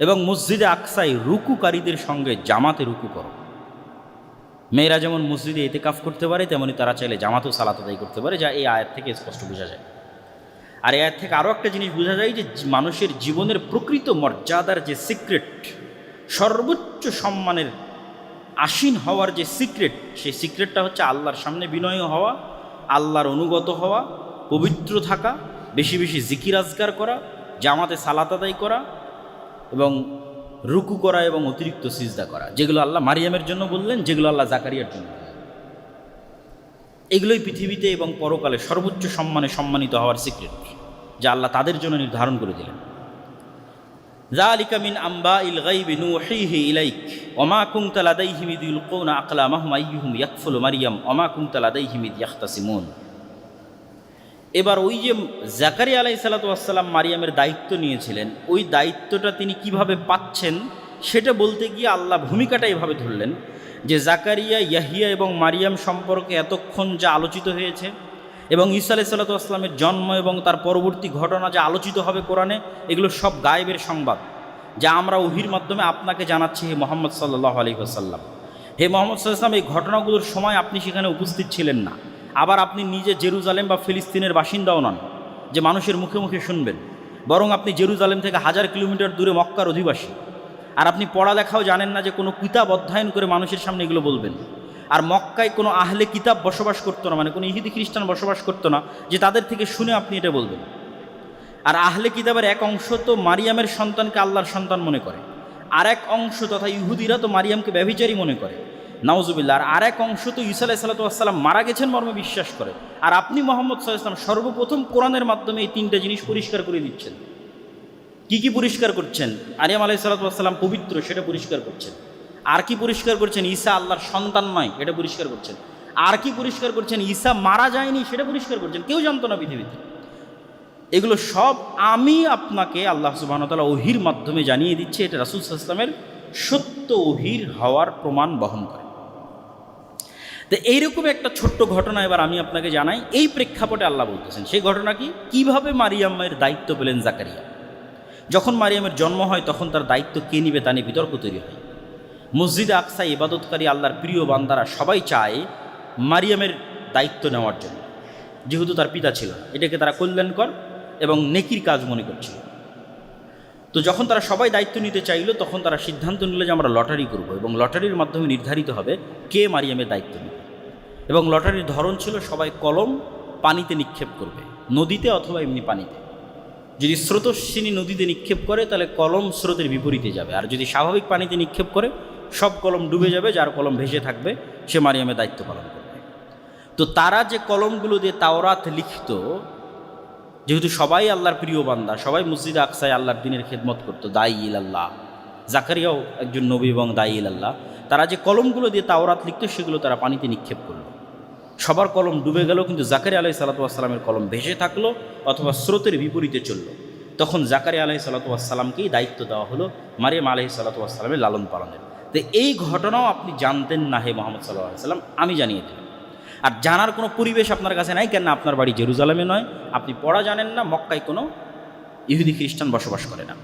এবং মসজিদে আকসায় রুকুকারীদের সঙ্গে জামাতে রুকু করো। মেয়েরা যেমন মসজিদে ইতিকাফ করতে পারে, তেমনি তারা চাইলে জামাতেও সালাত আদায় করতে পারে, যা এই আয়াত থেকে স্পষ্ট বোঝা যায়। আর এই আয়াত থেকে আরও একটা জিনিস বোঝা যায় যে মানুষের জীবনের প্রকৃত মর্যাদার যে সিক্রেট, সর্বোচ্চ সম্মানের আসীন হওয়ার যে সিক্রেট, সেই সিক্রেটটা হচ্ছে আল্লাহর সামনে বিনয় হওয়া, আল্লাহর অনুগত হওয়া, পবিত্র থাকা, বেশি বেশি জিকির আজকার করা, জামাতে সালাত আদায় করা, এবং রুকু করা এবং অতিরিক্ত সিজদা করা, যেগুলো আল্লাহ মারিয়ামের জন্য বললেন, যেগুলো আল্লাহ জাকারিয়ার জন্য বললেন। এগুলোই পৃথিবীতে এবং পরকালে সর্বোচ্চ সম্মানে সম্মানিত হওয়ার সিক্রেট, যা আল্লাহ তাদের জন্য নির্ধারণ করে দিলেন। যালিকা মিন আম্বাইল গায়বি নুহিহি ইলাইক ওমা কুনতা লাদাইহিম ইয ইলকুনা আকলামাহুম আইয়ুহুম ইয়াকফুলু মারইয়াম ওমা কুনতা লাদাইহিম ইয ইয়াখতাসিমুন। এবার ওই যে জাকারিয়া আলাইহিস সালাতু ওয়াস সালাম মারিয়ামের দায়িত্ব নিয়েছিলেন, ওই দায়িত্বটা তিনি কিভাবে পাচ্ছেন সেটা বলতে গিয়ে আল্লাহ ভূমিকাটা এভাবে ধরলেন যে জাকারিয়া, ইয়াহিয়া এবং মারিয়াম সম্পর্কে এতক্ষণ যা আলোচিত হয়েছে, এবং ঈসা আলাইহিস সালাতু ওয়াস সালামের জন্ম এবং তার পরবর্তী ঘটনা যা আলোচিত হবে কোরআনে, এগুলো সব গায়েবের সংবাদ, যা আমরা ওহির মাধ্যমে আপনাকে জানাচ্ছি, হে মুহাম্মদ সাল্লাল্লাহু আলাইহি ওয়াসাল্লাম। হে মুহাম্মদ সাল্লাল্লাহু আলাইহি ওয়াসাল্লাম, এই ঘটনাগুলোর সময় আপনি সেখানে উপস্থিত ছিলেন না। আবার আপনি নিজে জেরুজালেম বা ফিলিস্তিনের বাসিন্দাও নন যে মানুষের মুখে মুখে শুনবেন, বরং আপনি জেরুজালেম থেকে 1000 কিলোমিটার দূরে মক্কার অধিবাসী। আর আপনি পড়ালেখাও জানেন না যে কোনো কিতাব অধ্যয়ন করে মানুষের সামনে এগুলো বলবেন। আর মক্কায় কোনো আহলে কিতাব বসবাস করতো না, মানে কোনো ইহুদি খ্রিস্টান বসবাস করতো না যে তাদের থেকে শুনে আপনি এটা বলবেন। আর আহলে কিতাবের এক অংশ তো মারিয়ামের সন্তানকে আল্লাহর সন্তান মনে করে, আর এক অংশ তথা ইহুদিরা তো মারিয়ামকে ব্যভিচারী মনে করে, নাউজুবিল্লাহ। আর এক অংশ তো ঈসা আলাইহিস সালাতু ওয়াস সালাম মারা গেছেন মর্মে বিশ্বাস করে। আর আপনি মুহাম্মদ সাল্লাল্লাহু আলাইহি ওয়াসাল্লাম সর্বপ্রথম কোরআনের মাধ্যমে এই তিনটা জিনিস পরিষ্কার করে দিচ্ছেন। কি কি পরিষ্কার করছেন? মারিয়াম আলাইহিস সালাতু ওয়াস সালাম পবিত্র, সেটা পরিষ্কার করছেন। আর কি পরিষ্কার করছেন? ঈসা আল্লাহর সন্তান নয়, এটা পরিষ্কার করছেন। আর কি পরিষ্কার করছেন? ঈসা মারা যায়নি, সেটা পরিষ্কার করছেন। কেউ জানতো না পৃথিবীতে। এগুলো সব আমি আপনাকে আল্লাহ সুবহানাহু ওয়া তাআলা ওহীর মাধ্যমে জানিয়ে দিচ্ছে। এটা রাসূল সাল্লাল্লাহু আলাইহি ওয়াসাল্লামের সত্য ওহীর হওয়ার প্রমাণ বহন করে। তো এইরকম একটা ছোট্ট ঘটনা এবার আমি আপনাকে জানাই। এই প্রেক্ষাপটে আল্লাহ বলতেছেন সেই ঘটনা কি, কীভাবে মারিয়ামের দায়িত্ব পেলেন জাকারিয়া। যখন মারিয়ামের জন্ম হয় তখন তার দায়িত্ব কে নিবে তা নিয়ে বিতর্ক তৈরি হয়। মসজিদে আকসা ইবাদতকারী আল্লাহর প্রিয় বান্দারা সবাই চায় মারিয়ামের দায়িত্ব নেওয়ার জন্য, যেহেতু তার পিতা ছিল না। এটাকে তারা কল্যাণকর এবং নেকির কাজ মনে করছিল। তো যখন তারা সবাই দায়িত্ব নিতে চাইলো তখন তারা সিদ্ধান্ত নিল যে আমরা লটারি করব এবং লটারির মাধ্যমে নির্ধারিত হবে কে মারিয়ামের দায়িত্ব নেবে। এবং লটারির ধরন ছিল সবাই কলম পানিতে নিক্ষেপ করবে, নদীতে অথবা এমনি পানিতে। যদি স্রোতস্বিনী নদীতে নিক্ষেপ করে তাহলে কলম স্রোতের বিপরীতে যাবে, আর যদি স্বাভাবিক পানিতে নিক্ষেপ করে সব কলম ডুবে যাবে, যার কলম ভেসে থাকবে সে মারিয়ামের দায়িত্ব পালন করবে। তো তারা যে কলমগুলো দিয়ে তাওরাত লিখত, যেহেতু সবাই আল্লাহর প্রিয় বান্দা, সবাই মসজিদে আকসায় আল্লাহর দিনের খেদমত করতো, দায়ী ইলাল্লাহ, জাকারিয়াও একজন নবী এবং দায়ী ইলাল্লাহ, তারা যে কলমগুলো দিয়ে তাওরাত লিখত সেগুলো তারা পানিতে নিক্ষেপ করলো। সবার কলম ডুবে গেল, কিন্তু জাকারিয়া আলাইহিস সালাতু ওয়াস সালামের কলম ভেসে থাকলো অথবা স্রোতের বিপরীতে চলল। তখন জাকারিয়া আলাইহিস সালাতু ওয়াস সালামকেই দায়িত্ব দেওয়া হলো মারিয়াম আলাইহিস সালাতু ওয়াস সালামের লালন পালনের। তো এই ঘটনাও আপনি জানতেন না হে মুহাম্মদ সাল্লাল্লাহু আলাইহি ওয়াসাল্লাম, আমি জানিয়ে দিলাম। আর জানার কোনো পরিবেশ আপনার কাছে নাই, কেন আপনার বাড়ি জেরুজালেমে নয়, আপনি পড়া জানেন না, মক্কায় কোনো ইহুদি খ্রিস্টান বসবাস করে না।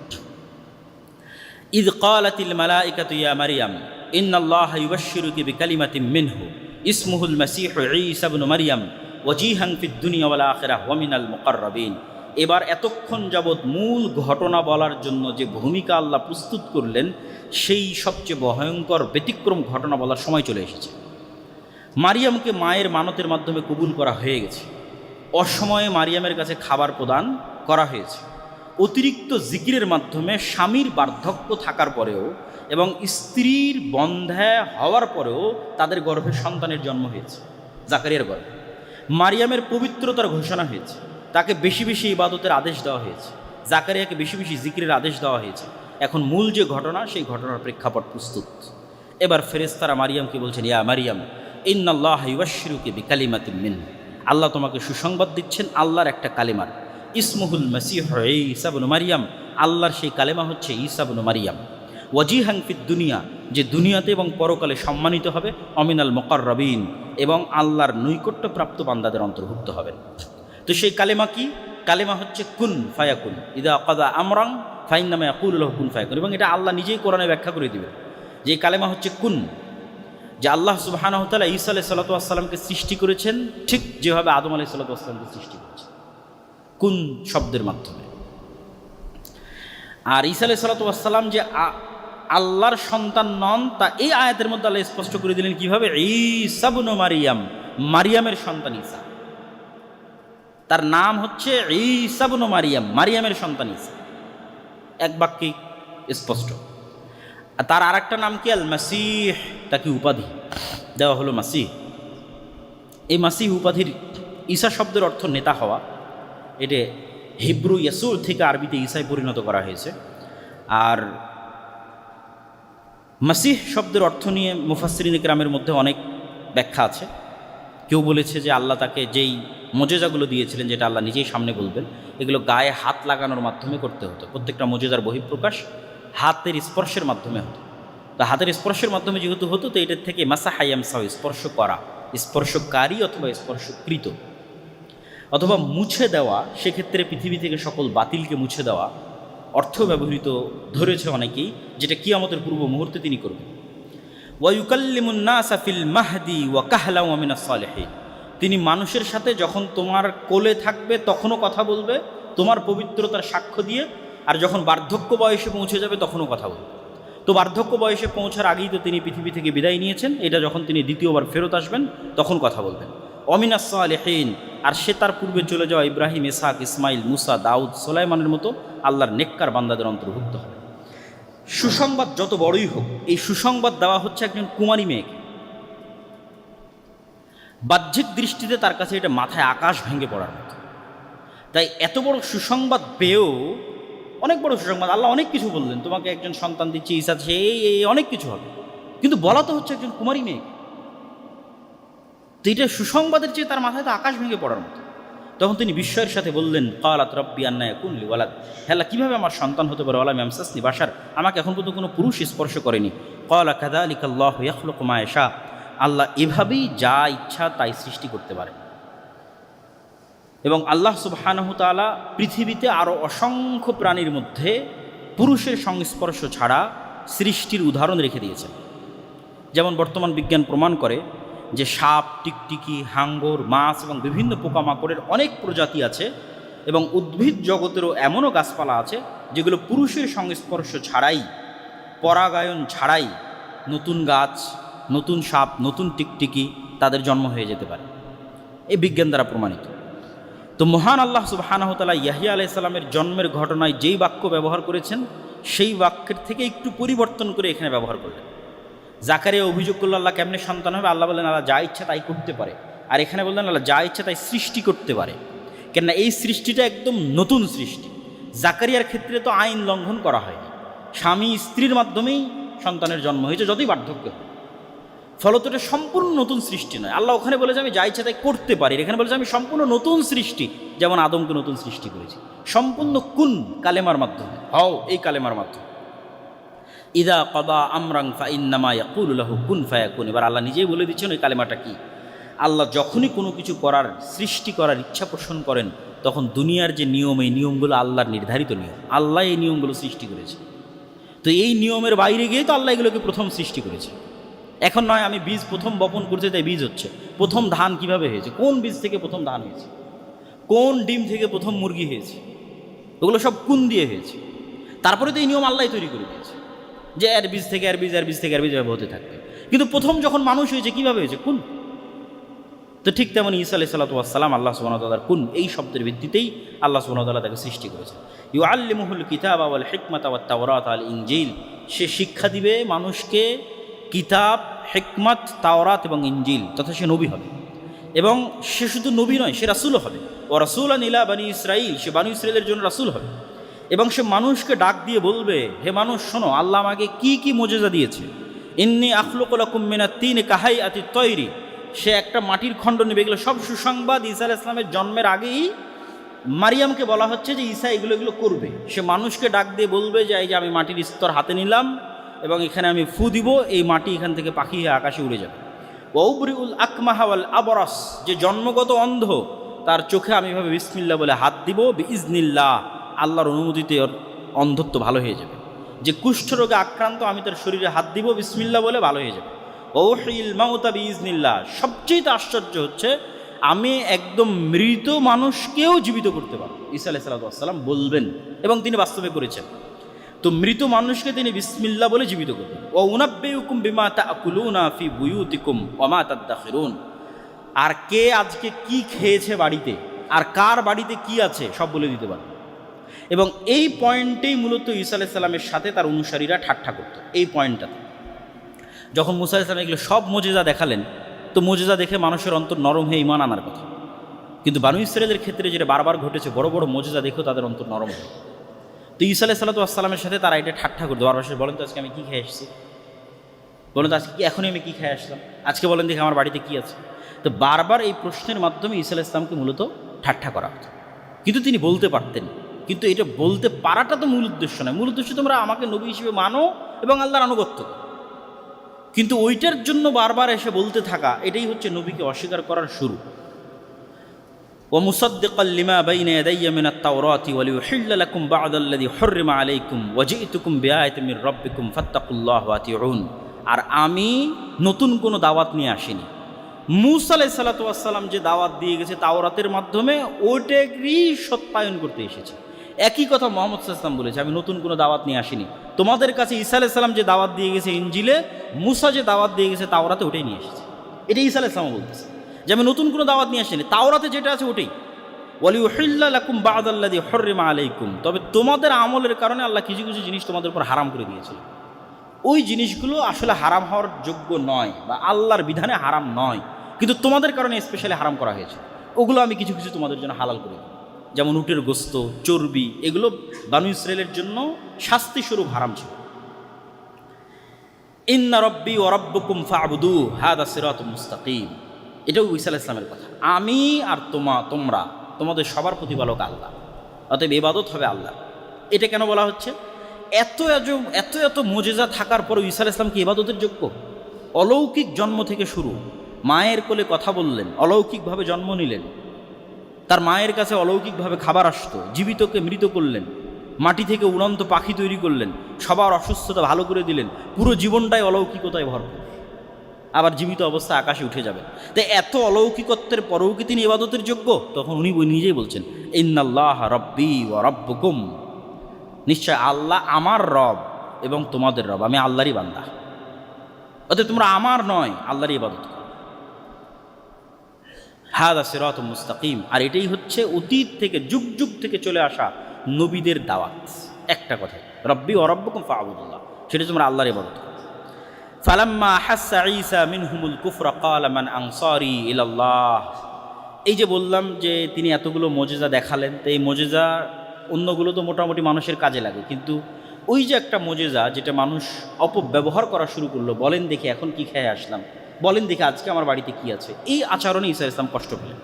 ইয ক্বালাতিল মালাইকাতু ইয়া মারিয়াম ইন্নাল্লাহা ইউবাশশিরুকি বিকালিমাতিন মিনহু ইসমুহুল মাসীহু ঈসা ইবনু মারিয়াম ওয়াজিহান ফিদ দুনিয়া ওয়াল আখিরাহ ওয়া মিনাল মুকাররাবিন। এবার এতক্ষণ যাবৎ মূল ঘটনা বলার জন্য যে ভূমিকা আল্লাহ প্রস্তুত করলেন, সেই সবচেয়ে ভয়ঙ্কর ব্যতিক্রম ঘটনা বলার সময় চলে এসেছে। মারিয়ামকে মায়ের মানতের মাধ্যমে কবুল করা হয়ে গেছে। অসময়ে মারিয়ামের কাছে খাবার প্রদান করা হয়েছে। অতিরিক্ত জিকিরের মাধ্যমে স্বামীর বার্ধক্য থাকার পরেও এবং স্ত্রীর বন্ধ্যা হওয়ার পরেও তাদের গর্ভে সন্তানের জন্ম হয়েছে। জাকারিয়ার গর্ভে মারিয়ামের পবিত্রতার ঘোষণা হয়েছে। তাকে বেশি বেশি ইবাদতের আদেশ দেওয়া হয়েছে। জাকারিয়াকে বেশি বেশি জিকিরের আদেশ দেওয়া হয়েছে। এখন মূল যে ঘটনা, সেই ঘটনার প্রেক্ষাপট প্রস্তুত। এবার ফেরেশতারা মারিয়ামকে বলছেন, ইয়া মারিয়াম ইন্নাল্লাহা ইউবাশশিরুকি বিকালিমাতিন মিনহু, আল্লাহ তোমাকে সুসংবাদ দিচ্ছেন আল্লাহর একটা কালেমার। ইসমুহুল মাসীহু ঈসা ইবনু মারিয়াম, আল্লাহর সেই কালেমা হচ্ছে ঈসা ইবনু মারিয়াম। ওয়াজিহান ফিদ দুনিয়া, যে দুনিয়াতে এবং পরকালে সম্মানিত হবে। অমিনাল মুকাররাবিন, এবং আল্লাহর নৈকট্যপ্রাপ্ত বান্দাদের অন্তর্ভুক্ত হবেন। তো সেই কালেমা কি? কালেমা হচ্ছে কুন ফায়াকুন, ইদা কাদা আমরান ফাইন্নামা ইয়াকুলু লাহু কুন ফায়াকুন। এবং এটা আল্লাহ নিজেই কোরআনে ব্যাখ্যা করে দিবেন যে কালেমা হচ্ছে কুন, যে আল্লাহ সুবহানাহু ওয়া তাআলা ঈসা আলাইহিস সালাতু ওয়াস সালামকে সৃষ্টি করেছেন ঠিক যেভাবে আদম আলাইহিস সালাতু ওয়াস সালামকে সৃষ্টি করেছেন, কুন শব্দের মাধ্যমে। আর ঈসা আলাইহিস সালাতু ওয়াস সালাম যে আল্লাহর সন্তান নন, তা এই আয়াতের মধ্যে আল্লাহ স্পষ্ট করে দিলেন কিভাবে। ঈসা ইবনু মারিয়াম, মারিয়ামের সন্তান ঈসা, তার নাম হচ্ছে ঈসা ইবনু মারিয়াম, মারিয়ামের সন্তান ঈসা, এক বাক্যে স্পষ্ট। তার আর একটা নাম কি? আল মাসীহ, তাকে উপাধি দেওয়া হলো মাসীহ। এই মাসীহ উপাধির ঈসা শব্দের অর্থ নেতা হওয়া। এটা হিব্রু ইয়াসুর থেকে আরবিতে ঈসায় পরিণত করা হয়েছে। আর মাসীহ শব্দের অর্থ নিয়ে মুফাসসিরিন ইকরামের মধ্যে অনেক ব্যাখ্যা আছে। কেউ বলেছে যে আল্লাহ তাকে যেই মোজেজাগুলো দিয়েছিলেন, যেটা আল্লাহ নিজেই সামনে বলবেন, এগুলো গায়ে হাত লাগানোর মাধ্যমে করতে হতো। প্রত্যেকটা মোজেজার বহিঃপ্রকাশ হাতের স্পর্শের মাধ্যমে হতো। তো হাতের স্পর্শের মাধ্যমে যেহেতু হতো, তো এটার থেকে মাসাহা ইয়ামসাহু, স্পর্শ করা, স্পর্শকারী অথবা স্পর্শকৃত, অথবা মুছে দেওয়া। সেক্ষেত্রে পৃথিবী থেকে সকল বাতিলকে মুছে দেওয়া অর্থ ব্যবহৃত ধরেছে অনেকেই, যেটা কিয়ামতের পূর্ব মুহূর্তে তিনি করবেন। ওয়া ইউকাল্লিমুন নাসা ফিল মাহদি ওয়া কাহলা ওয়া মিনাস সালিহিন, তিনি মানুষের সাথে যখন তোমার কোলে থাকবে তখনও কথা বলবে তোমার পবিত্রতার সাক্ষ্য দিয়ে, আর যখন বার্ধক্য বয়সে পৌঁছে যাবে তখনও কথা বলবে। তো বার্ধক্য বয়সে পৌঁছার আগেই তো তিনি পৃথিবী থেকে বিদায় নিয়েছেন। এটা যখন তিনি দ্বিতীয়বার ফেরত আসবেন তখন কথা বলবেন। অমিনাস সালিহিন, আর সে তার পূর্বে চলে যাওয়া ইব্রাহিম, ইসহাক, ইসমাইল, মুসা, দাউদ, সুলাইমানের মতো আল্লাহর নেককার বান্দাদের অন্তর্ভুক্ত হবে। সুসংবাদ যত বড়ই হোক, এই সুসংবাদ দেওয়া হচ্ছে একজন কুমারী মেয়েকে। বাহ্যিক দৃষ্টিতে তার কাছে এটা মাথায় আকাশ ভেঙে পড়ার মতো। তাই এত বড় সুসংবাদ পেয়েও, অনেক বড় সুসংবাদ, আল্লাহ অনেক কিছু বললেন, তোমাকে একজন সন্তান দিচ্ছে, ঈসা আছে, এই অনেক কিছু হবে, কিন্তু বলা তো হচ্ছে একজন কুমারী মেয়েকে। তো এটা সুসংবাদের চেয়ে তার মাথায় তো আকাশ ভেঙে পড়ার মতো। তখন তিনি বিস্ময়ের সাথে বললেন, কালাত রব্বি আন্না ইয়াকুন লি ওয়ালাদ, হে আল্লাহ, কীভাবে আমার সন্তান হতে পারে, ওয়ালাম ইয়ামসাসনি বাশার, আমাকে এখন পর্যন্ত কোনো পুরুষ স্পর্শ করেনি। ক্বালা কাযালিকা আল্লাহু ইয়াখলুকু মা ইয়াশা, আল্লাহ এভাবেই যা ইচ্ছা তাই সৃষ্টি করতে পারে। এবং আল্লাহ সুবহানাহু তাআলা পৃথিবীতে আরও অসংখ্য প্রাণীর মধ্যে পুরুষের সংস্পর্শ ছাড়া সৃষ্টির উদাহরণ রেখে দিয়েছেন। যেমন বর্তমান বিজ্ঞান প্রমাণ করে যে সাপ, টিকটিকি, হাঙ্গর, মাছ এবং বিভিন্ন পোকামাকড়ের অনেক প্রজাতি আছে, এবং উদ্ভিদ জগতেরও এমনও গাছপালা আছে যেগুলো পুরুষের সংস্পর্শ ছাড়াই, পরাগায়ন ছাড়াই নতুন গাছ, নতুন সাপ, নতুন টিকটিকি তাদের জন্ম হয়ে যেতে পারে। এই বিজ্ঞান দ্বারা প্রমাণিত। তো মহান আল্লাহ সুবহানাহু ওয়া তাআলা ইয়াহইয়া আলাইহিস সালামের জন্মের ঘটনায় যেই বাক্য ব্যবহার করেছেন, সেই বাক্যের থেকে একটু পরিবর্তন করে এখানে ব্যবহার করলেন। জাকারিয়া অভিযোগ করল, আল্লাহ কেমনে সন্তান হবে? আল্লাহ বললেন, আল্লাহ যা ইচ্ছা তাই করতে পারে। আর এখানে বললেন, আল্লাহ যা ইচ্ছা তাই সৃষ্টি করতে পারে। কেননা এই সৃষ্টিটা একদম নতুন সৃষ্টি। জাকারিয়ার ক্ষেত্রে তো আইন লঙ্ঘন করা হয়নি, স্বামী স্ত্রীর মাধ্যমেই সন্তানের জন্ম হয়েছে, যতই বার্ধক্য হয়। ফলত এটা সম্পূর্ণ নতুন সৃষ্টি নয়। আল্লাহ ওখানে বলে যে আমি যা ইচ্ছা তাই করতে পারি, এখানে বলে যে আমি সম্পূর্ণ নতুন সৃষ্টি, যেমন আদমকে নতুন সৃষ্টি করেছি, সম্পূর্ণ কুন কালেমার মাধ্যমে, হও এই কালেমার মাধ্যমে। ইদা কদা আমরাং ফাইন্নামা ইয়াকুলু লাহু কুন ফায়াকুন। এবার আল্লাহ নিজেই বলে দিচ্ছেন ওই কালেমাটা কি। আল্লাহ যখনই কোনো কিছু করার, সৃষ্টি করার ইচ্ছা পোষণ করেন, তখন দুনিয়ার যে নিয়ম, এই নিয়মগুলো আল্লাহর নির্ধারিত নিয়ম, আল্লাহ এই নিয়মগুলো সৃষ্টি করেছে। তো এই নিয়মের বাইরে গিয়ে তো আল্লাহ এগুলোকে প্রথম সৃষ্টি করেছে। এখন নয় আমি বীজ প্রথম বপন করতে, তাই বীজ হচ্ছে। প্রথম ধান কিভাবে হয়েছে, কোন বীজ থেকে প্রথম ধান হয়েছে, কোন ডিম থেকে প্রথম মুরগি হয়েছে, ওগুলো সব কোন দিয়ে হয়েছে। তারপরে তো এই নিয়ম আল্লাহ তৈরি করে দিয়েছে যে এর বীজ থেকে এর বীজ, এর বীজ থেকে এর বীজ এভাবে হতে থাকবে। কিন্তু প্রথম যখন মানুষ হয়েছে কীভাবে হয়েছে, কোন। তো ঠিক তেমন ঈসা আলাইহিস সালাতু ওয়াস সালাম আল্লাহ সুবহানাহু ওয়া তাআলার কুন, এই শব্দের ভিত্তিতেই আল্লাহ সুবহানাহু ওয়া তাআলা তাকে সৃষ্টি করেছেন। ইউআল্লিমুহুল কিতাবা ওয়াল হিকমাতা ওয়াত তাওরাত আল ইনজিল, সে শিক্ষা দিবে মানুষকে কিতাব, হিকমত, তাওরাত এবং ইনজিল, তথা সে নবী হবে। এবং সে শুধু নবী নয়, সে রাসূলও হবে। ও রাসূলান ইলা বানি ইসরাঈল, সে বানি ইসরাঈলের জন্য রাসূল হবে। এবং সে মানুষকে ডাক দিয়ে বলবে, হে মানুষ শোনো, আল্লাহ আমাকে কি কি মোজেজা দিয়েছে। ইন্নী আখলুকু লাকুম মিনাত তিন কাহাইয়াতিত তয়রি, সে একটা মাটির খণ্ড নেবে। এগুলো সব সুসংবাদ ঈসা আলাইহিস সালামের জন্মের আগেই মারিয়ামকে বলা হচ্ছে যে ঈসা এগুলো করবে। সে মানুষকে ডাক দিয়ে বলবে যে এই যে আমি মাটির স্তর হাতে নিলাম এবং এখানে আমি ফু দিব, এই মাটি এখান থেকে পাখি হয়ে আকাশে উড়ে যাবে। ওয়াউবরিউল আকমাহা ওয়াল আবরাস, যে জন্মগত অন্ধ তার চোখে আমি এভাবে বিসমিল্লাহ বলে হাত দিব, বিইজনিল্লাহ, আল্লাহর অনুমতিতে ওর অন্ধত্ব ভালো হয়ে যাবে। যে কুষ্ঠরোগে আক্রান্ত, আমি তার শরীরে হাত দিব বিসমিল্লাহ বলে, ভালো হয়ে যাবে। ওয়াউহিল মাউতা বিইজনিল্লাহ, সবচেয়ে আশ্চর্য হচ্ছে আমি একদম মৃত মানুষকেও জীবিত করতে পারব। ঈসা আলাইহিস সালাতু ওয়াস সালাম বলবেন, এবং তিনি বাস্তবে করেছেন। তো মৃত মানুষকে তিনি বিসমিল্লাহ বলে জীবিত করবেন। ওয়া উনাব্বিউকুম বিমা তাআকুলুনা ফি বুয়ুতিকুম ওয়া মা তাদাখিরুন, আর কে আজকে কি খেয়েছে বাড়িতে, আর কার বাড়িতে কি আছে, সব বলে দিতে পারবে। এবং এই পয়েন্টেই মূলত ঈসা আলাইহিস সালামের সাথে তার অনুসারীরা ঠাট্টা করত। এই পয়েন্টটাতে যখন মুসা আলাইহিস সালাম এগুলো সব মুজিজা দেখালেন, তো মুজিজা দেখে মানুষের অন্তর নরম হয়ে ঈমান আনার কথা। কিন্তু বানু ইসরাঈলের ক্ষেত্রে যেটা বারবার ঘটেছে, বড় বড় মুজিজা দেখেও তাদের অন্তর নরম হয়। তো ঈসা আলাইহিস সালাতু ওয়াস সালামের সাথে তারা এটা ঠাট্টা করতো। বারবার বলেন তো আজকে আমি কী খেয়ে এসেছি, বলেন তো আজকে কি এখনই আমি কী খেয়ে আসলাম, আজকে বলেন দেখে আমার বাড়িতে কী আছে। তো বারবার এই প্রশ্নের মাধ্যমে ঈসা আলাইহিস সালামকে মূলত ঠাট্টা করা হতো। কিন্তু তিনি বলতে পারতেন, কিন্তু এটা বলতে পারাটা তো মূল উদ্দেশ্য নয়। মূল উদ্দেশ্য তোমরা আমাকে নবী হিসেবে মানো এবং আল্লাহর আনুগত্য। কিন্তু ওইটার জন্য বারবার এসে বলতে থাকা, এটাই হচ্ছে নবীকে অস্বীকার করার শুরু। ওয়া মুসাদ্দিকাল লিমা বাইনা ইয়াদাইয়া মিনাত তাওরাতি ওয়া লিউহিল্লা লাকুম বা'দাল্লাযী হুররিমা আলাইকুম ওয়া জি'তুকুম বিআয়াতিন মির রাব্বিকুম ফাত্তাকুল্লাহ ওয়া আতিউন, আর আমি নতুন কোনো দাওয়াত নিয়ে আসিনি। মূসা আলাইহিস সালাতু ওয়াস সালাম যে দাওয়াত দিয়ে গেছে তাওরাতের মাধ্যমে, ওইটারই সত্যায়ন করতে এসেছে। একই কথা মুহাম্মদ সাল্লাল্লাহু আলাইহি ওয়াসাল্লাম বলেছে, আমি নতুন কোনো দাওয়াত নিয়ে আসিনি। তোমাদের কাছে ঈসা আলাইহিস সালাম যে দাওয়াত দিয়ে গেছে ইনজিলে, মূসা যে দাওয়াত দিয়ে গেছে তাওরাতে, ওটাই নিয়ে এসেছে। এটাই ঈসা আলাইহিস সালাম বলতেছে যে আমি নতুন কোনো দাওয়াত নিয়ে আসিনি, তাওরাতে যেটা আছে ওটাই। ওয়ালিউহিল্লা লাকুম বা'দাল্লাযী হুররিমা আলাইকুম, তবে তোমাদের আমলের কারণে আল্লাহ কিছু কিছু জিনিস তোমাদের উপর হারাম করে দিয়েছিল। ওই জিনিসগুলো আসলে হারাম হওয়ার যোগ্য নয় বা আল্লাহর বিধানে হারাম নয়, কিন্তু তোমাদের কারণে স্পেশালি হারাম করা হয়েছে। ওগুলো আমি কিছু কিছু তোমাদের জন্য হালাল করে দিই, যেমন উটের গোস্ত, চর্বি, এগুলো বানু ইসরায়েলের জন্য শাস্তিস্বরূপ হারাম ছিল। ইন্না রব্বি ওয়া রাব্বুকুম ফা'বুদু হাদা সিরাতুম মুস্তাকিম, এটাও ঈসা আলাইহিস সালামের কথা। আমি আর তোমরা তোমাদের সবার প্রতিপালক আল্লাহ, অতএব ইবাদত হবে আল্লাহ। এটা কেন বলা হচ্ছে? এত এত এত মুজিজা থাকার পরও ঈসা আলাইহিস সালাম কি ইবাদতের যোগ্য? অলৌকিক জন্ম থেকে শুরু, মায়ের কোলে কথা বললেন, অলৌকিকভাবে জন্ম নিলেন, তার মায়ের কাছে অলৌকিকভাবে খাবার আসতো, জীবিতকে মৃত করলেন, মাটি থেকে উড়ন্ত পাখি তৈরি করলেন, সবার অসুস্থতা ভালো করে দিলেন, পুরো জীবনটাই অলৌকিকতায় ভরপুর, আবার জীবিত অবস্থায় আকাশে উঠে যাবেন। তাই এত অলৌকিকত্বের পরেও কি তিনি ইবাদতের যোগ্য? তখন উনি নিজেই বলছেন, ইন্নাল্লাহ রব্বি ওয়া রাব্বুকুম, নিশ্চয় আল্লাহ আমার রব এবং তোমাদের রব, আমি আল্লাহরই বান্দা, অতএব তোমরা আমার নয় আল্লাহরই ইবাদত করো। হাদা সিরাতুম মুস্তাকিম, আর এটাই হচ্ছে অতীত থেকে যুগ যুগ থেকে চলে আসা নবীদের দাওয়াত। একটা কথা, রব্বি ওয়া রাব্বুকুম ফা'বুদুল্লাহ, সেটা তোমরা আল্লাহর ইবাদত করো। ফালাম্মা হাসসা ঈসা মিনহুমুল কুফরা ক্বালা মান আনসারি ইলাল্লাহ, এই যে বললাম যে তিনি এতগুলো মুজিজা দেখালেন, তো এই মুজিজা অন্যগুলো তো মোটামুটি মানুষের কাজে লাগে, কিন্তু ওই যে একটা মুজিজা যেটা মানুষ অপব্যবহার করা শুরু করলো, বলেন দেখি এখন কি খেয়ে আসলাম, বলেন দেখি আজকে আমার বাড়িতে কি আছে, এই আচরণে ঈসা ইসলাম কষ্ট পেলেন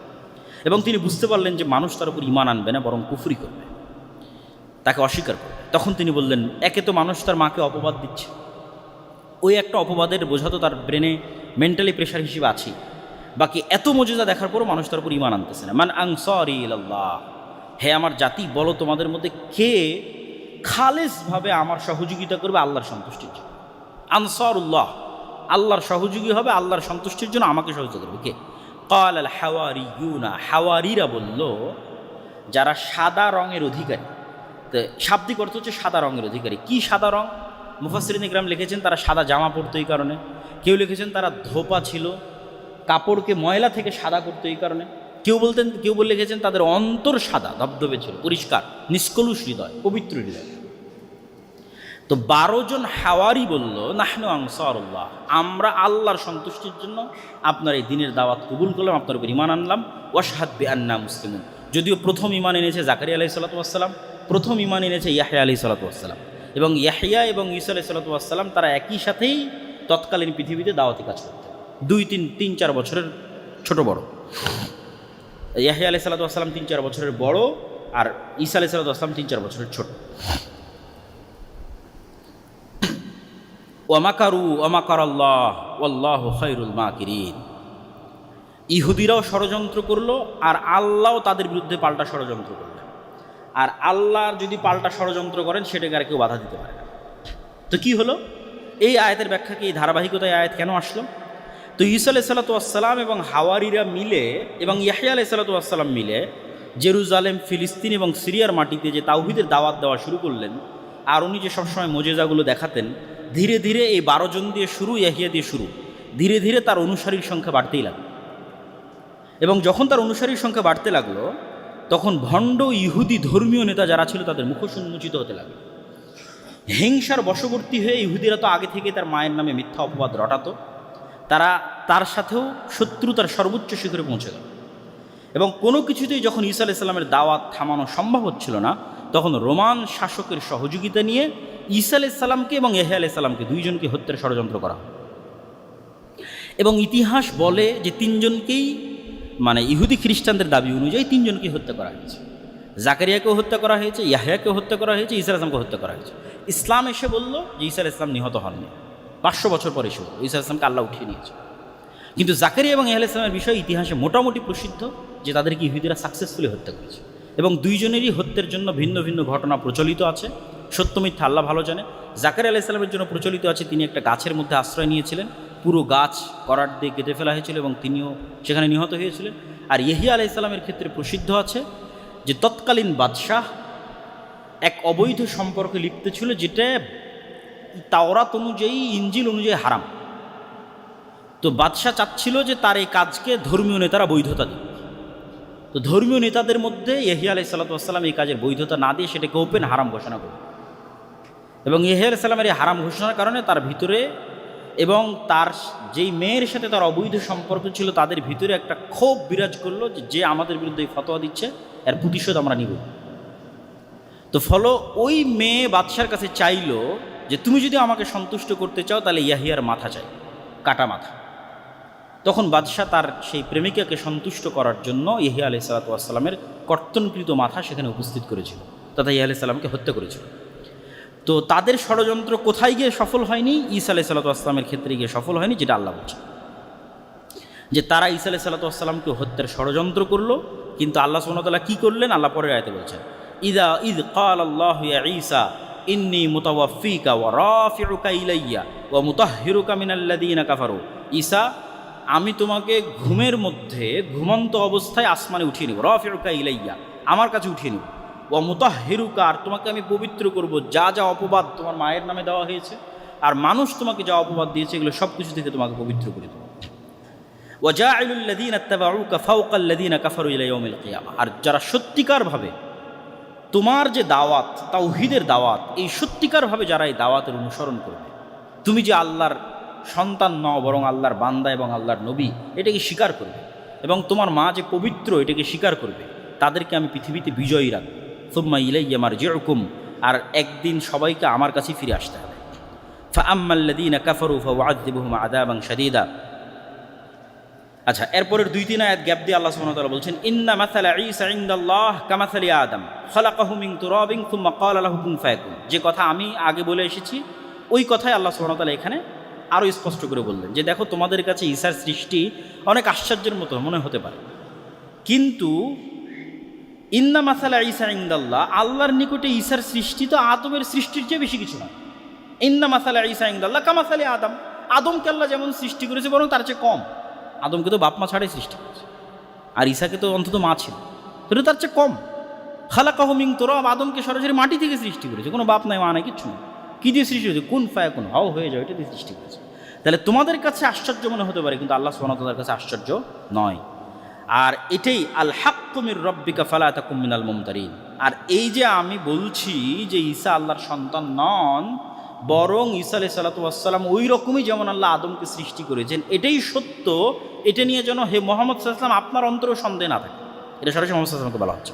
এবং তিনি বুঝতে পারলেন যে মানুষ তার উপর ঈমান আনবে না, বরং কুফরি করবে, তাকে অস্বীকার করবে। তখন তিনি বললেন, একে তো মানুষ তার মাকে অপবাদ দিচ্ছে, ওই একটা অপবাদের বোঝা তো তার ব্রেনে মেন্টালি প্রেশার হিসেবে আছেই, বাকি এত মুজিজা দেখার পরও মানুষ তার উপর ঈমান আনতেছে না। মান আনসারি ইলাল্লাহ, হে আমার জাতি, বলো তোমাদের মধ্যে কে খালেসভাবে আমার সহযোগিতা করবে আল্লাহর সন্তুষ্টির জন্য। আনসারুল্লাহ, আল্লাহর সহযোগী হবে, আল্লাহর সন্তুষ্টির জন্য আমাকে সহযোগিতা করবে কে? ক্বাল আল হাওয়ারিয়ুনা, হাওয়ারিরা বলল যারা সাদা রঙের অধিকারী। তো শাব্দিক অর্থ হচ্ছে সাদা রঙের অধিকারী। কি সাদা রং? মুফাসসিরিন ইকরাম লিখেছেন তারা সাদা জামা পরতো এই কারণে, কেউ লিখেছেন তারা ধোপা ছিল, কাপড়কে ময়লা থেকে সাদা করতো এই কারণে, কেউ লিখেছেন তাদের অন্তর সাদা ধবধবে ছিল, পরিষ্কার, নিষ্কলুষ হৃদয়, পবিত্র হৃদয়। তো 12 জন হাওয়ারি বলল, নাহনু আনসারুল্লাহ, আমরা আল্লাহর সন্তুষ্টির জন্য আপনার এই দিনের দাওয়াত কবুল করলাম, আপনার উপর ঈমান আনলাম, ওয়াশহাদ বিআন্না মুসলিমুন। যদিও প্রথম ঈমান এনেছে জাকারিয়া আলাইহিস সালাতু ওয়াস সালাম, প্রথম ঈমান এনেছে ইয়াহইয়া আলাইহিস সালাতু ওয়াস সালাম, এবং ইয়াহইয়া এবং ঈসা আলাইহিস সালাতু ওয়াস সালাম তারা একই সাথেই তৎকালীন পৃথিবীতে দাওয়াতি কাজ করতেন, 2-3-4 বছরের ছোট বড়। ইয়াহইয়া আলাইহিস সালাতু ওয়াস সালাম 3-4 বছরের বড়, আর ঈসা আলাইহিস সালাতু ওয়াস সালাম 3-4 বছরের ছোট। ওয়ামাকারু ওয়ামাকারাল্লাহ ওয়াল্লাহু খায়রুল মাকিরিন, ইহুদিরাও ষড়যন্ত্র করলো আর আল্লাহও তাদের বিরুদ্ধে পাল্টা ষড়যন্ত্র করলেন, আর আল্লাহ যদি পাল্টা ষড়যন্ত্র করেন সেটাকে আর কেউ বাধা দিতে পারে না। তো কি হলো? এই আয়াতের ব্যাখ্যা কি, এই ধারাবাহিকতায় আয়াত কেন আসলো? তো ঈসা আলাইহিস সালাতু ওয়াস সালাম এবং হাওয়ারিরা মিলে এবং ইয়াহইয়া আলাইহিস সালাতু ওয়াস সালাম মিলে জেরুজালেম, ফিলিস্তিন এবং সিরিয়ার মাটিতে যে তাওহীদের দাওয়াত দেওয়া শুরু করলেন, আর উনি যে সবসময় মুজিজাগুলো দেখাতেন, ধীরে ধীরে এই 12 জন দিয়ে শুরু, ইয়াহইয়া দিয়ে শুরু, ধীরে ধীরে তার অনুসারীর সংখ্যা বাড়তেই লাগলো। এবং যখন তার অনুসারীর সংখ্যা বাড়তে লাগলো, তখন ভণ্ড ইহুদি ধর্মীয় নেতা যারা ছিল তাদের মুখোশ উন্মোচিত হতে লাগলো। হিংসার বশবর্তী হয়ে ইহুদিরা তো আগে থেকে তার মায়ের নামে মিথ্যা অপবাদ রটাতো, তারা তার সাথেও শত্রুতার সর্বোচ্চ শিখরে পৌঁছে গেল। এবং কোনো কিছুতেই যখন ঈসা আলাইহিস সালামের দাওয়াত থামানো সম্ভব হচ্ছিল না, তখন রোমান শাসকের সহযোগিতা নিয়ে ঈসা আলাইহিস সালামকে এবং ইয়াহইয়া আলাইহিস সালামকে, 2 জনকে হত্যার ষড়যন্ত্র করা হয়। এবং ইতিহাস বলে যে 3 জনকেই, মানে ইহুদি খ্রিস্টানদের দাবি অনুযায়ী 3 জনকে হত্যা করা হয়েছে। জাকারিয়াকেও হত্যা করা হয়েছে, ইয়াহইয়াকেও হত্যা করা হয়েছে, ঈসা আলাইহিস সালামকে হত্যা করা হয়েছে। ইসলাম এসে বলল যে ঈসা আলাইহিস সালাম নিহত হননি, 500 বছর পরে এসে বলল ঈসা আলাইহিস সালামকে আল্লাহ উঠিয়ে নিয়েছে। কিন্তু জাকারিয়া এবং ইয়াহইয়া আলাইহিস সালামের বিষয়ে ইতিহাসে মোটামুটি প্রসিদ্ধ যে তাদেরকে ইহুদিরা সাকসেসফুলি হত্যা করেছে, এবং 2 জনেরই হত্যার জন্য ভিন্ন ভিন্ন ঘটনা প্রচলিত আছে, সত্য মিথ্যা আল্লাহ ভালো জানে। জাকারিয়া আলাইহিস সালামের জন্য প্রচলিত আছে তিনি একটা গাছের মধ্যে আশ্রয় নিয়েছিলেন, পুরো গাছ করার দিয়ে কেটে ফেলা হয়েছিল এবং তিনিও সেখানে নিহত হয়েছিলেন। আর ইয়াহইয়া আলাইহিস সালামের ক্ষেত্রে প্রসিদ্ধ আছে যে তৎকালীন বাদশাহ এক অবৈধ সম্পর্কে লিপ্ত ছিল, যেটা তাওরাত অনুযায়ী, ইনজিল অনুযায়ী হারাম। তো বাদশাহ চাচ্ছিল যে তার এই কাজকে ধর্মীয় নেতারা বৈধতা দিক, তো ধর্মীয় নেতাদের মধ্যে ইয়াহিয়া আলাইহিস সালাতু ওয়াস সালাম এই কাজের বৈধতা না দিয়ে সেটাকে ওপেন হারাম ঘোষণা করে, এবং ইয়াহিয়া আলাইহিস সালামের এই হারাম ঘোষণার কারণে তার ভিতরে এবং তার যেই মেয়ের সাথে তার অবৈধ সম্পর্ক ছিল তাদের ভিতরে একটা ক্ষোভ বিরাজ করলো যে আমাদের বিরুদ্ধে ফতোয়া দিচ্ছে, এর প্রতিশোধ আমরা নিব। তো ফলো ওই মেয়ে বাদশার কাছে চাইলো যে তুমি যদি আমাকে সন্তুষ্ট করতে চাও তাহলে ইয়াহিয়ার মাথা চাই, কাটা মাথা। তখন বাদশাহ তার সেই প্রেমিকাকে সন্তুষ্ট করার জন্য ইয়াহিয়া আলাইহিস সালাতু ওয়াস সালামের কর্তনকৃত মাথা সেখানে উপস্থিত করেছিল, তথা ইয়াহিয়া আলাইহিস সালামকে হত্যা করেছিল। তো তাদের ষড়যন্ত্র কোথায় গিয়ে সফল হয়নি? ঈসা আলাইহিস সালাতু ওয়াস সালামের ক্ষেত্রে গিয়ে সফল হয়নি, যেটা আল্লাহ বলছে যে তারা ঈসা আলাইহিস সালাতু ওয়াস সালামকে হত্যার ষড়যন্ত্র করলো। কিন্তু আল্লাহ সুবহানাহু ওয়া তাআলা কী করলেন? আল্লাহ পরের আয়াতে বলছেন, ইদ ক্বালাল্লাহু ইয়া ঈসা ইন্নী মুতাওয়াফফিকা ওয়া রাফিউকা ইলাইয়া ওয়া মুতাহহিরুকা মিনাল্লাযীনা কাফারু। ঈসা, আমি তোমাকে ঘুমের মধ্যে ঘুমন্ত অবস্থায় আসমানে উঠিয়ে নেব, রাফিউকা ইলাইয়া, আমার কাছে উঠিয়ে নেব, ওয়া মুতাহহিরুকা, আর তোমাকে আমি পবিত্র করব যা যা অপবাদ তোমার মায়ের নামে দেওয়া হয়েছে আর মানুষ তোমাকে যা অপবাদ দিয়েছে এগুলো সব কিছু থেকে তোমাকে পবিত্র করে দেব। ওয়া জাইলুল লাযীনা ইত্তাবাউকা ফাওকাল লাযীনা কাফারু ইলা ইয়াউমিল কিয়ামাহ, আর যারা সত্যিকারভাবে তোমার যে দাওয়াত, তাওহীদের দাওয়াত, এই সত্যিকারভাবে যারা এই দাওয়াতের অনুসরণ করবে, তুমি যে আল্লাহর সন্তান নও বরং আল্লাহর বান্দা এবং আল্লাহর নবী, এটাকে স্বীকার করবে, এবং তোমার মা যে পবিত্র এটাকে স্বীকার করবে, তাদেরকে আমি পৃথিবীতে বিজয়ী রাখব। সুম্মা ইলাইয়া মারজিউকুম, আর একদিন সবাইকে আমার কাছেই ফিরে আসতে হবে। ফাআম্মাল্লাযীনা কাফারু ফাউআযযিবুহুম আযাবান শাদীদা। আচ্ছা, এরপরের 2-3 আয়াত গ্যাপ দিয়ে আল্লাহ সুবহানাহু ওয়া তাআলা বলছেন, ইন্না মাসালা ঈসা ইনদাল্লাহ কামাসালি আদম খালাকাহু মিন তুরাবিন সুম্মা ক্বালা লাহু কুন ফায়াকুন। যে কথা আমি আগে বলে এসেছি ওই কথাই আল্লাহ সুবহানাহু ওয়া তাআলা এখানে আরও স্পষ্ট করে বললেন যে দেখো, তোমাদের কাছে ঈসার সৃষ্টি অনেক আশ্চর্যের মতো মনে হতে পারে, কিন্তু ইন্না মাসালা ঈসা ইনদাল্লাহ, আল্লাহর নিকটে ঈসার সৃষ্টি তো আদমের সৃষ্টির চেয়ে বেশি কিছু না। ইন্না মাসালা ঈসা ইনদাল্লাহ কামাসালি আদম, আদমকে আল্লাহ যেমন সৃষ্টি করেছে বরং তার চেয়ে কম। আদমকে তো বাপ মা ছাড়াই সৃষ্টি করেছে, আর ঈসাকে তো অন্তত মা ছিল, তো তার চেয়ে কম। খালাকাহু মিন তুরাব, আদমকে সরাসরি মাটি থেকে সৃষ্টি করেছে, কোনো বাপ নাই মা নাই কিচ্ছু নেই। কী দিয়ে সৃষ্টি করেছে? কুন ফায়াকুন, হাও হয়ে যাও, এটা দিয়ে সৃষ্টি করেছে। তাহলে তোমাদের কাছে আশ্চর্য মনে হতে পারে, কিন্তু আল্লাহ সুবহানাহু ওয়া তাআলার কাছে আশ্চর্য নয়। আর এটাই আল হাক্কু মির রাব্বিকা ফালা তাকুম মিনাল মুমতারিন। আর এই যে আমি বলছি যে ঈসা আল্লাহর সন্তান নন, বরং ঈসা আলাইহিস সালাতু ওয়াস সালাম ওই রকমই যেমন আল্লাহ আদমকে সৃষ্টি করেছেন, এটাই সত্য। এটা নিয়ে যেন হে মুহাম্মদ সাল্লাল্লাহু আলাইহি ওয়াসাল্লাম আপনার অন্তরেও সন্দেহ না থাকে, এটা সরাসরি মুহাম্মদ সাল্লাল্লাহু আলাইহি ওয়াসাল্লামকে বলা হচ্ছে।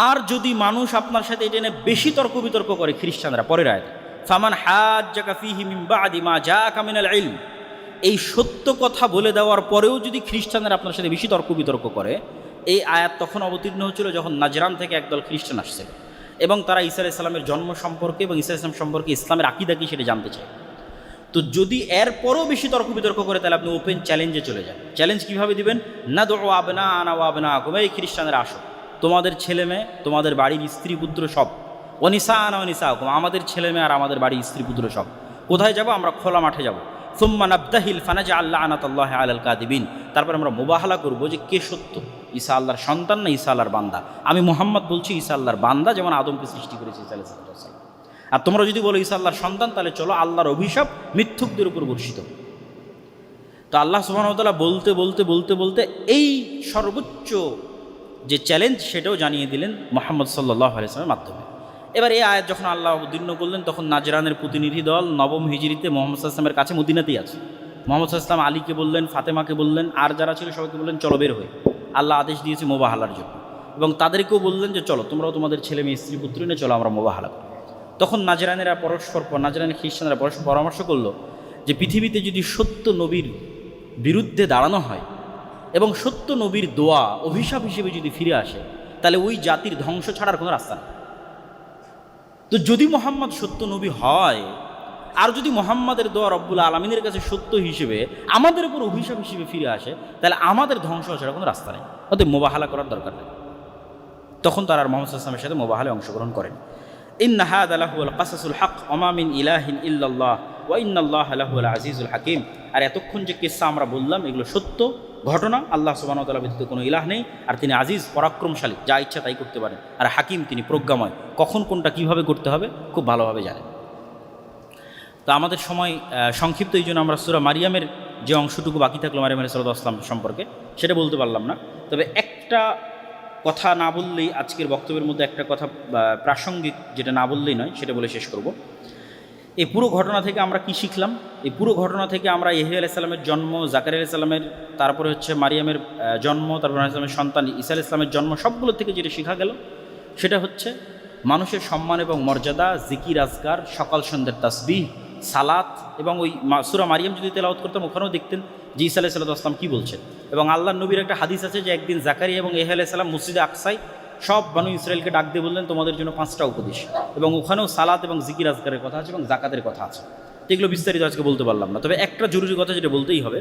আর যদি মানুষ আপনার সাথে এটা নিয়ে বেশি তর্ক বিতর্ক করে, খ্রিস্টানরা পরের আয়াতে, ফামান হাজ্জাকা ফীহি মিন বা'দি মা জাআকা মিনাল ইলম, এই সত্য কথা বলে দেওয়ার পরেও যদি খ্রিস্টানরা আপনার সাথে বেশি তর্ক বিতর্ক করে, এই আয়াত তখন অবতীর্ণ হচ্ছিল যখন নাজরান থেকে একদল খ্রিস্টান আসছিল এবং তারা ঈসা আলাইহিস সালামের জন্ম সম্পর্কে এবং ঈসা আলাইহিস সালাম সম্পর্কে ইসলামের আকীদা কি সেটা জানতে চায়। তো যদি এরপরও বেশি তর্ক বিতর্ক করে তাহলে আপনি ওপেন চ্যালেঞ্জে চলে যান। চ্যালেঞ্জ কীভাবে দিবেন? নাদউ আবনাআনা ওয়া আবনাআকুম, এই খ্রিস্টানরা আসো, তোমাদের ছেলে মেয়ে, তোমাদের বাড়ির স্ত্রী পুত্র সব, ওয়া নিসাআনা ওয়া নিসাআকুম, আমাদের ছেলে মেয়ে আর আমাদের বাড়ির স্ত্রী পুত্র সব। কোথায় যাব? আমরা খোলা মাঠে যাব। সুম্মা নাবতাহিল ফানাজআল লা'নাতাল্লাহি আলাল কাযিবিন, তারপর আমরা মুবাহালা করব যে কে সত্য, ঈসা আল্লাহর সন্তান না ঈসা আল্লাহর বান্দা। আমি মুহাম্মদ বলছি ঈসা আল্লাহর বান্দা, যেমন আদমকে সৃষ্টি করেছে ঈসা আলাইহিস সালাম। আর তোমরা যদি বলো ঈসা আল্লাহর সন্তান, তাহলে চলো আল্লাহর অভিশাপ মিথ্যুকদের উপর বর্ষিত। তো আল্লাহ সুবহানাহু ওয়া তাআলা বলতে বলতে বলতে বলতে এই সর্বোচ্চ যে চ্যালেঞ্জ সেটাও জানিয়ে দিলেন মুহাম্মদ সাল্লাল্লাহু আলাইহি ওয়াসাল্লামের মাধ্যমে। এবার এই আয়াত যখন আল্লাহ অবতীর্ণ করলেন, তখন নাজরানের প্রতিনিধি দল নবম হিজরিতে মুহাম্মদ সাল্লাল্লাহু আলাইহি ওয়াসাল্লামের কাছে মদিনাতেই আছে। মুহাম্মদ সাল্লাল্লাহু আলাইহি ওয়াসাল্লাম আলীকে বললেন, ফাতেমাকে বললেন, আর যারা ছিল সবাইকে বললেন চলো বের হয়ে, আল্লাহ আদেশ দিয়েছে মুবাহালার জন্য, এবং তাদেরকেও বললেন যে চলো তোমরাও তোমাদের ছেলে মেয়ে স্ত্রী পুত্র নিয়ে চলো আমরা মুবাহালা করি। তখন নাজরানের খ্রিস্টানরা পরস্পর পরামর্শ করলো যে পৃথিবীতে যদি সত্য নবীর বিরুদ্ধে দাঁড়ানো হয় এবং সত্য নবীর দোয়া অভিশাপ হিসেবে যদি ফিরে আসে, তাহলে ওই জাতির ধ্বংস ছাড়ার কোনো রাস্তা নেই। তো যদি মুহাম্মদ সত্য নবী হয়, আর যদি মুহাম্মাদের দোয়া রব্বুল আলামিনের কাছে সত্য হিসেবে আমাদের উপর অভিশাপ হিসেবে ফিরে আসে, তাহলে আমাদের ধ্বংস ছাড়া কোনো রাস্তা নেই, অতএব মুবাহালা করার দরকার নেই। তখন তারা মুহাম্মদ সাল্লাল্লাহু আলাইহি ওয়াসাল্লামের সাথে মুবাহালায় অংশগ্রহণ করেন। ইন্না হাযা লাহুল কাসাসুল হক ওয়া মা মিন ইলাহিন ইল্লাল্লাহ ওয়া ইন্নাল্লাহা লাহুল আজিজুল হাকিম। আর এতক্ষণ যে কিসসা আমরা বললাম এগুলো সত্য ঘটনা, আল্লাহ সুবহানাহু ওয়া তাআলা ব্যতীত কোনো ইলাহ নেই, আর তিনি আজিজ পরাক্রমশালী, যা ইচ্ছা তাই করতে পারেন, আর হাকিম তিনি প্রজ্ঞাময়, কখন কোনটা কীভাবে করতে হবে খুব ভালোভাবে জানেন। তো আমাদের সময় সংক্ষিপ্ত, এই জন্য আমরা সূরা মারিয়ামের যে অংশটুকু বাকি থাকলো মারিয়াম আলাইহিস সালাম সম্পর্কে সেটা বলতে পারলাম না। তবে একটা কথা না বললেই, আজকের বক্তব্যের মধ্যে একটা কথা প্রাসঙ্গিক, যেটা না বললেই নয়, সেটা বলে শেষ করব। এই পুরো ঘটনা থেকে আমরা কি শিখলাম? এই পুরো ঘটনা থেকে আমরা ইহয়া আলাইহিস সালামের জন্ম, জাকারিয়া আলাইহিস সালামের, তারপরে হচ্ছে মারিয়ামের জন্ম, তারপর আলাইহিস সালামের সন্তান ঈসা আলাইহিস সালামের জন্ম, সবগুলো থেকে যেটা শেখা গেল সেটা হচ্ছে মানুষের সম্মান এবং মর্যাদা, জিকির আজকার, সকাল সন্ধ্যের তাসবিহ, সালাত, এবং ওই সূরা মারিয়াম যদি তেলাওয়াত করতাম ওখানেও দেখতেন যে ঈসা আলাইহিস সালাম কী বলছেন। এবং আল্লাহর নবীর একটা হাদিস আছে যে একদিন জাকারিয়া এবং ইহয়া আলাইহিস সালাম মসজিদে আকসায় সব বানু ইসরায়েলকে ডাক দিয়ে বললেন তোমাদের জন্য 5টা উপদেশ, এবং ওখানেও সালাত এবং জিকির আজকারের কথা আছে এবং জাকাতের কথা আছে। এগুলো বিস্তারিত আজকে বলতে পারলাম না, তবে একটা জরুরি কথা যেটা বলতেই হবে,